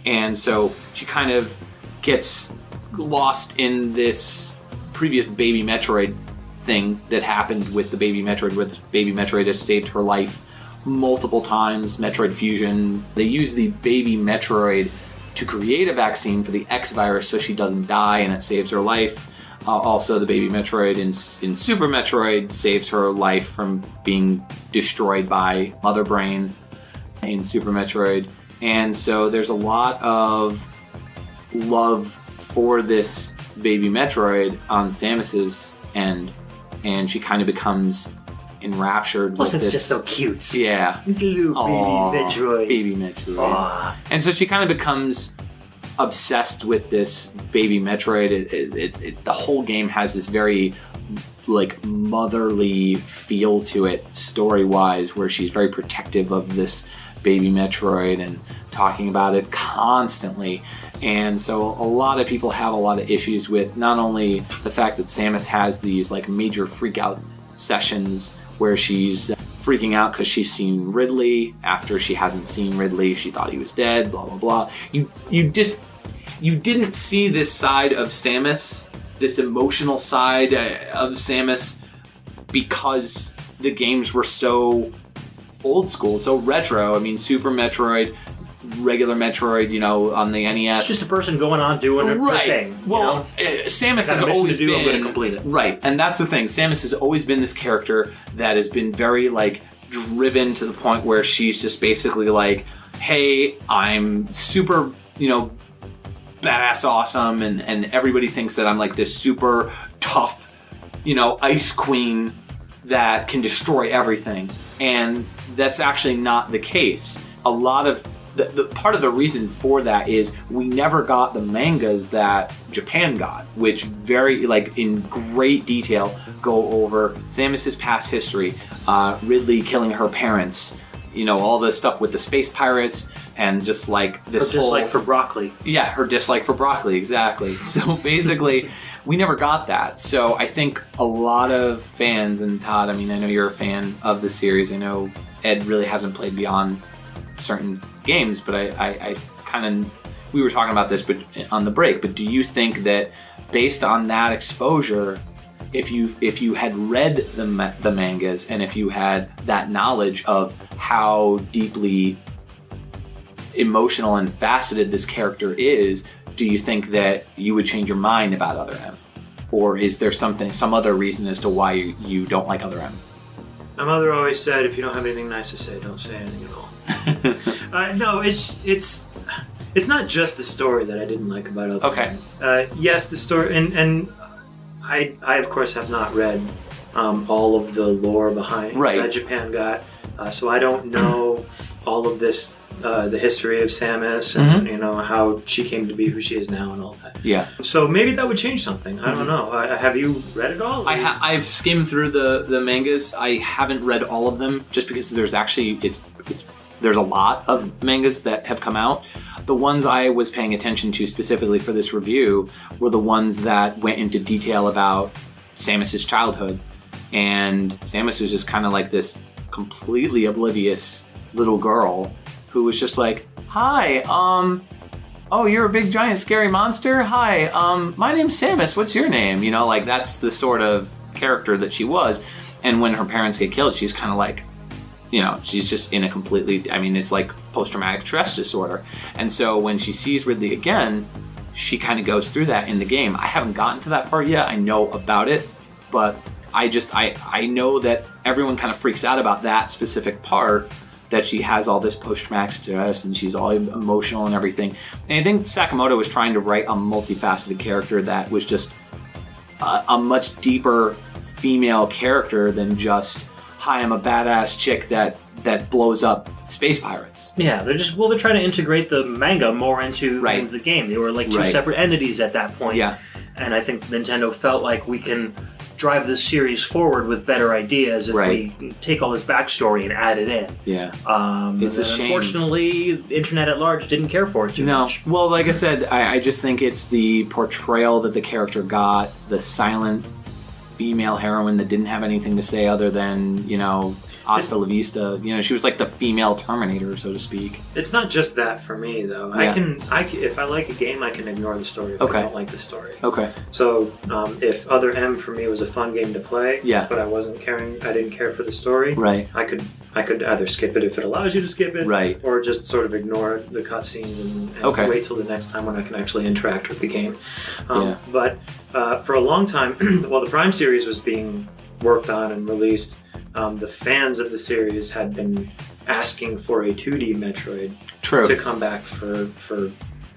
And so she kind of gets lost in this previous Baby Metroid thing that happened with the Baby Metroid, where this Baby Metroid has saved her life multiple times. Metroid Fusion, they use the Baby Metroid to create a vaccine for the X virus so she doesn't die and it saves her life. Also, the Baby Metroid in Super Metroid saves her life from being destroyed by Mother Brain in Super Metroid. And so there's a lot of love for this Baby Metroid on Samus's end, and she kind of becomes enraptured Plus, with it's this. just so cute. Yeah. It's a little baby Metroid. Baby Metroid. Aww. And so she kind of becomes obsessed with this Baby Metroid. The whole game has this very motherly feel to it, story-wise, where she's very protective of this Baby Metroid and talking about it constantly. And so a lot of people have a lot of issues with not only the fact that Samus has these major freak-out sessions where she's freaking out because she's seen Ridley after she hasn't seen Ridley. She thought he was dead, blah, blah, blah. You didn't see this side of Samus, this emotional side of Samus, because the games were so old school, so retro. I mean, Super Metroid, regular Metroid, on the NES. It's just a person going on doing a thing. Well, Samus has always been... I'm going to complete it. Right, and that's the thing. Samus has always been this character that has been very, driven to the point where she's just basically hey, I'm super, badass awesome, and everybody thinks that I'm this super tough, ice queen that can destroy everything. And that's actually not the case. A lot of the part of the reason for that is we never got the mangas that Japan got, which very in great detail go over Samus's past history, Ridley killing her parents, all the stuff with the space pirates, and just this her dislike for broccoli. Yeah, her dislike for broccoli, exactly. So basically, we never got that. So I think a lot of fans, and Todd, I mean, I know you're a fan of the series. I know Ed really hasn't played beyond certain games, but I kind of, we were talking about this but on the break, but do you think that based on that exposure, if you had read the mangas and if you had that knowledge of how deeply emotional and faceted this character is, do you think that you would change your mind about Other M? Or is there some other reason as to why you don't like Other M? My mother always said, if you don't have anything nice to say, don't say anything at all. No, it's not just the story that I didn't like about Other M. Yes, the story, and I of course have not read all of the lore behind that Japan got, so I don't know all of this, the history of Samus and you know how she came to be who she is now and all that. Yeah. So maybe that would change something. I don't know. Have you read it all? I've skimmed through the mangas. I haven't read all of them just because there's actually there's a lot of mangas that have come out. The ones I was paying attention to specifically for this review were the ones that went into detail about Samus's childhood. And Samus was just kind of like this completely oblivious little girl who was just like, hi, oh, you're a big giant scary monster? Hi, my name's Samus, what's your name? You know, like that's the sort of character that she was. And when her parents get killed, she's kind of like, you know, she's just in a completely, I mean, it's like post-traumatic stress disorder. And so when she sees Ridley again, she kind of goes through that in the game. I haven't gotten to that part yet. I know about it, but I know that everyone kind of freaks out about that specific part, that she has all this post-traumatic stress and she's all emotional and everything. And I think Sakamoto was trying to write a multifaceted character that was just a much deeper female character than just, hi, I'm a badass chick that blows up space pirates. Yeah, they're trying to integrate the manga more into the game. They were like two separate entities at that point. Yeah. And I think Nintendo felt like we can drive this series forward with better ideas if we take all this backstory and add it in. Yeah. It's a shame. Unfortunately, the internet at large didn't care for it too much. Well, like I said, I just think it's the portrayal that the character got, the silent female heroine that didn't have anything to say other than, you know, hasta la vista. You know, she was like the female Terminator, so to speak. It's not just that for me, though. Yeah. If I like a game, I can ignore the story if I don't like the story. Okay. So if Other M for me was a fun game to play, but I didn't care for the story, I could either skip it if it allows you to skip it, or just sort of ignore the cutscenes and wait till the next time when I can actually interact with the game. But for a long time, while the Prime series was being worked on and released, the fans of the series had been asking for a 2D Metroid to come back for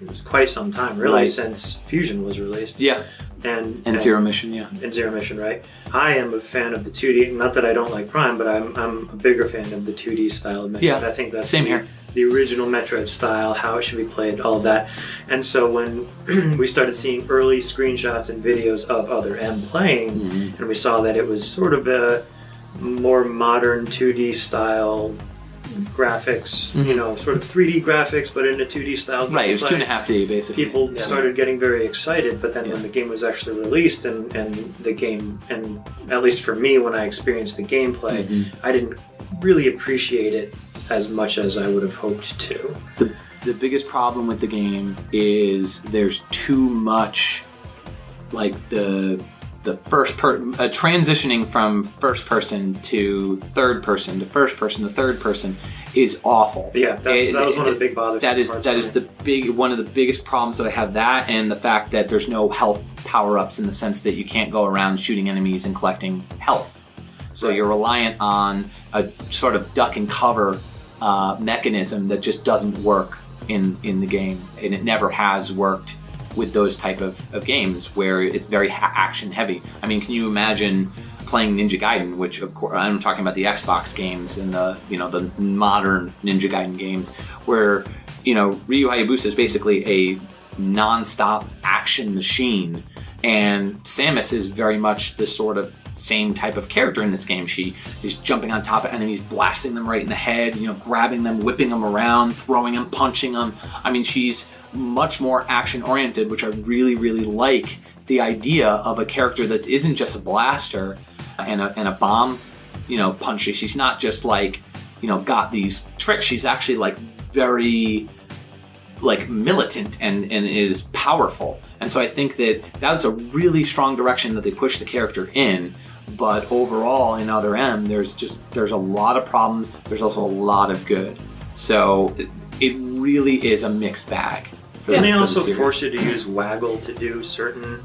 it was quite some time, really, since Fusion was released. Yeah. And Zero Mission, And Zero Mission, right? I am a fan of the 2D, not that I don't like Prime, but I'm a bigger fan of the 2D style of Metroid. Yeah, I think that's the original Metroid style, how it should be played, all of that. And so when we started seeing early screenshots and videos of Other M playing, and we saw that it was sort of a more modern 2D style graphics, you know, sort of 3D graphics, but in a 2D style. Right, it was 2.5D basically. People started getting very excited, but then when the game was actually released and the game, and at least for me, when I experienced the gameplay, I didn't really appreciate it as much as I would have hoped to. The biggest problem with the game is there's too much, like the transitioning from first person to third person to first person to third person is awful. Yeah, that was one of the big bothers. That is one of the biggest problems that I have. That and the fact that there's no health power-ups in the sense that you can't go around shooting enemies and collecting health. So you're reliant on a sort of duck and cover mechanism that just doesn't work in the game, and it never has worked with those type of games where it's very action heavy. I mean, can you imagine playing Ninja Gaiden, which of course I'm talking about the Xbox games and the modern Ninja Gaiden games, where Ryu Hayabusa is basically a non-stop action machine, and Samus is very much the sort of same type of character in this game. She is jumping on top of enemies, blasting them right in the head, grabbing them, whipping them around, throwing them, punching them. I mean, she's much more action oriented, which I really, really like the idea of a character that isn't just a blaster and a bomb, puncher. She's not just like, got these tricks. She's actually like very like militant and is powerful. And so I think that was a really strong direction that they pushed the character in. But overall, in Other M, there's a lot of problems. There's also a lot of good. So it really is a mixed bag. And they also force you to use waggle to do certain.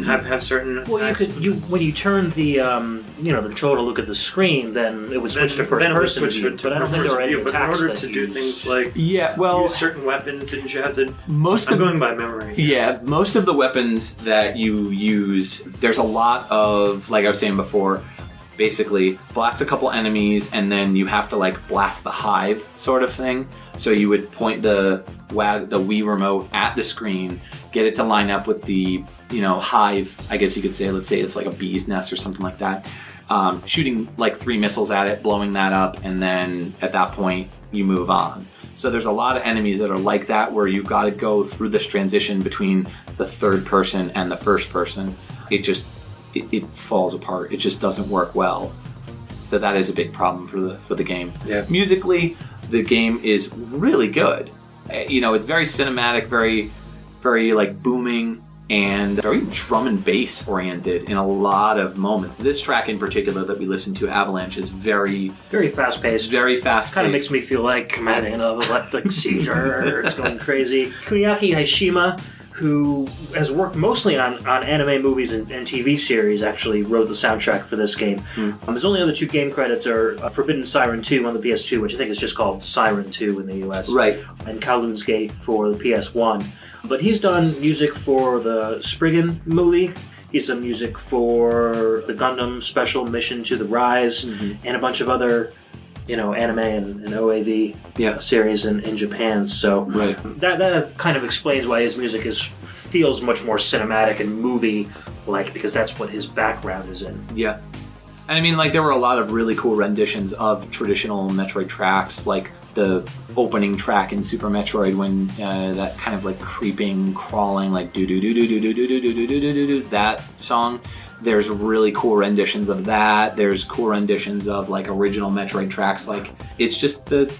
Have certain. Well, when you turn the the controller to look at the screen, then it would switch to first person view. But I don't think there were any attacks. But in order to do things like use certain weapons, didn't you have to? I'm going by memory. Yeah, most of the weapons that you use, there's a lot of, like I was saying before, basically blast a couple enemies and then you have to like blast the hive sort of thing. So you would point the Wii remote at the screen, get it to line up with the hive, I guess you could say. Let's say it's like a bee's nest or something like that. Shooting like 3 missiles at it, blowing that up, and then at that point you move on. So there's a lot of enemies that are like that, where you've got to go through this transition between the third person and the first person. It falls apart. It just doesn't work well. So that is a big problem for the game. Yeah. Musically, the game is really good. It's very cinematic, very, very like booming, and very drum and bass oriented in a lot of moments. This track in particular that we listened to, Avalanche, is very, very fast paced. Very fast. Kind of makes me feel like I'm having an epileptic seizure. It's going crazy. Kuniaki Haishima, who has worked mostly on anime movies and TV series, actually wrote the soundtrack for this game. His only other 2 game credits are Forbidden Siren 2 on the PS2, which I think is just called Siren 2 in the US. Right. And Kowloon's Gate for the PS1. But he's done music for the Spriggan movie. He's done music for the Gundam Special Mission to the Rise, and a bunch of other anime and OAV series in Japan. So that kind of explains why his music feels much more cinematic and movie-like, because that's what his background is in. Yeah. And I mean, like, there were a lot of really cool renditions of traditional Metroid tracks, like the opening track in Super Metroid, when that kind of like creeping, crawling, like do-do-do-do-do-do-do-do-do-do-do-do, that song. There's really cool renditions of that. There's cool renditions of like original Metroid tracks. Like, it's just the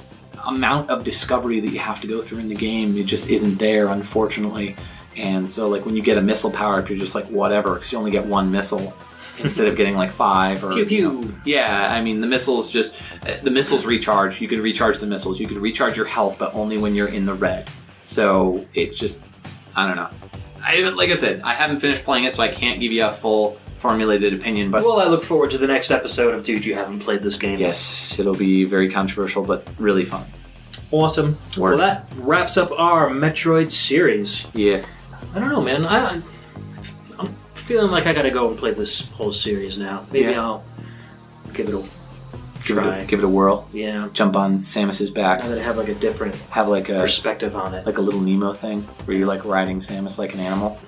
amount of discovery that you have to go through in the game. It just isn't there, unfortunately. And so like when you get a missile power up, you're just like, whatever, because you only get 1 missile instead of getting like 5 or pew pew. Yeah, I mean, the missiles recharge. You can recharge the missiles. You can recharge your health, but only when you're in the red. So it's just, I don't know. Like I said, I haven't finished playing it, so I can't give you a full formulated opinion, but well, I look forward to the next episode of Dude, You Haven't Played This Game. Yes, it'll be very controversial, but really fun. Awesome. Well, that wraps up our Metroid series. Yeah. I don't know, man. I'm feeling like I gotta go and play this whole series now. Maybe I'll give it a try. Give it a whirl. Yeah. Jump on Samus's back. I'm gonna have like a different perspective on it. Like a little Nemo thing, where you're like riding Samus like an animal.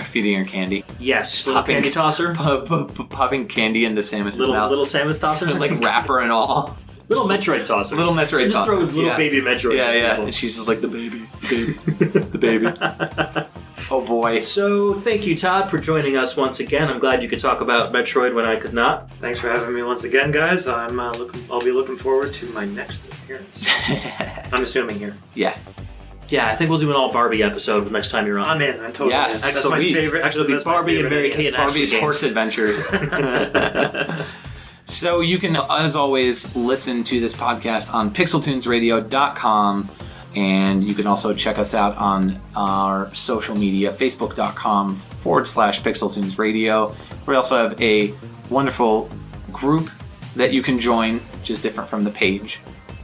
feeding her candy. Yes, little candy tosser. Popping candy into Samus's mouth. Little Samus tosser? Like wrapper and all. Little Metroid tosser. Little Metroid tosser. Just throw little baby Metroid. Yeah. And she's just like, the baby. The baby. Oh boy. So, thank you, Todd, for joining us once again. I'm glad you could talk about Metroid when I could not. Thanks for having me once again, guys. I'll be looking forward to my next appearance. I'm assuming here. Yeah. Yeah, I think we'll do an all Barbie episode next time you're on. I'm in. I'm totally in. That's my favorite. Actually, that's Barbie and Mary Kate and Barbie's Horse Adventures. So you can, as always, listen to this podcast on pixeltunesradio.com, and you can also check us out on our social media, facebook.com/pixeltunesradio. We also have a wonderful group that you can join, which is different from the page.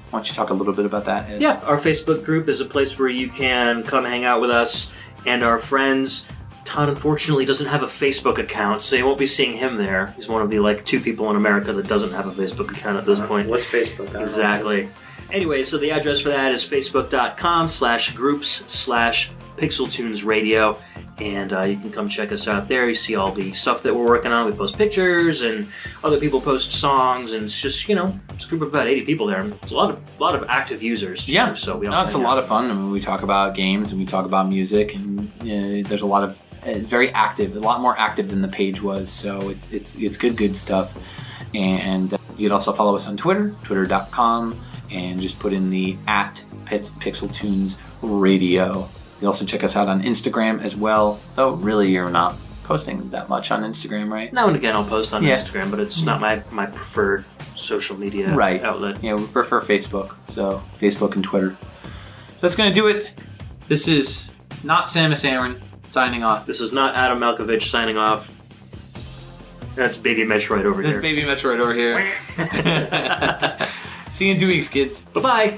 Why don't you talk a little bit about that, Ed? Yeah, our Facebook group is a place where you can come hang out with us and our friends. Todd, unfortunately, doesn't have a Facebook account, so you won't be seeing him there. He's one of the 2 people in America that doesn't have a Facebook account at this point. What's Facebook? Exactly. Anyway, so the address for that is facebook.com/groups/PixelTunesRadio, and you can come check us out there. You see all the stuff that we're working on. We post pictures, and other people post songs, and it's just, it's a group of about 80 people there. It's a lot of active users, too, so we all it's a lot of fun. I mean, we talk about games, and we talk about music, and there's a lot of It's very active, a lot more active than the page was. So it's good stuff. And you can also follow us on Twitter, twitter.com, and just put in the @PixelTunes Radio. You also check us out on Instagram as well, though really you're not posting that much on Instagram, right? Now and again I'll post on Yeah. Instagram, but it's not my preferred social media Right. outlet. Yeah, we prefer Facebook, so Facebook and Twitter. So that's going to do it. This is not Samus Aran signing off. This is not Adam Malkovich signing off. That's Baby Metroid over This here. Baby Metroid over here. See you in 2 weeks, kids. Bye-bye!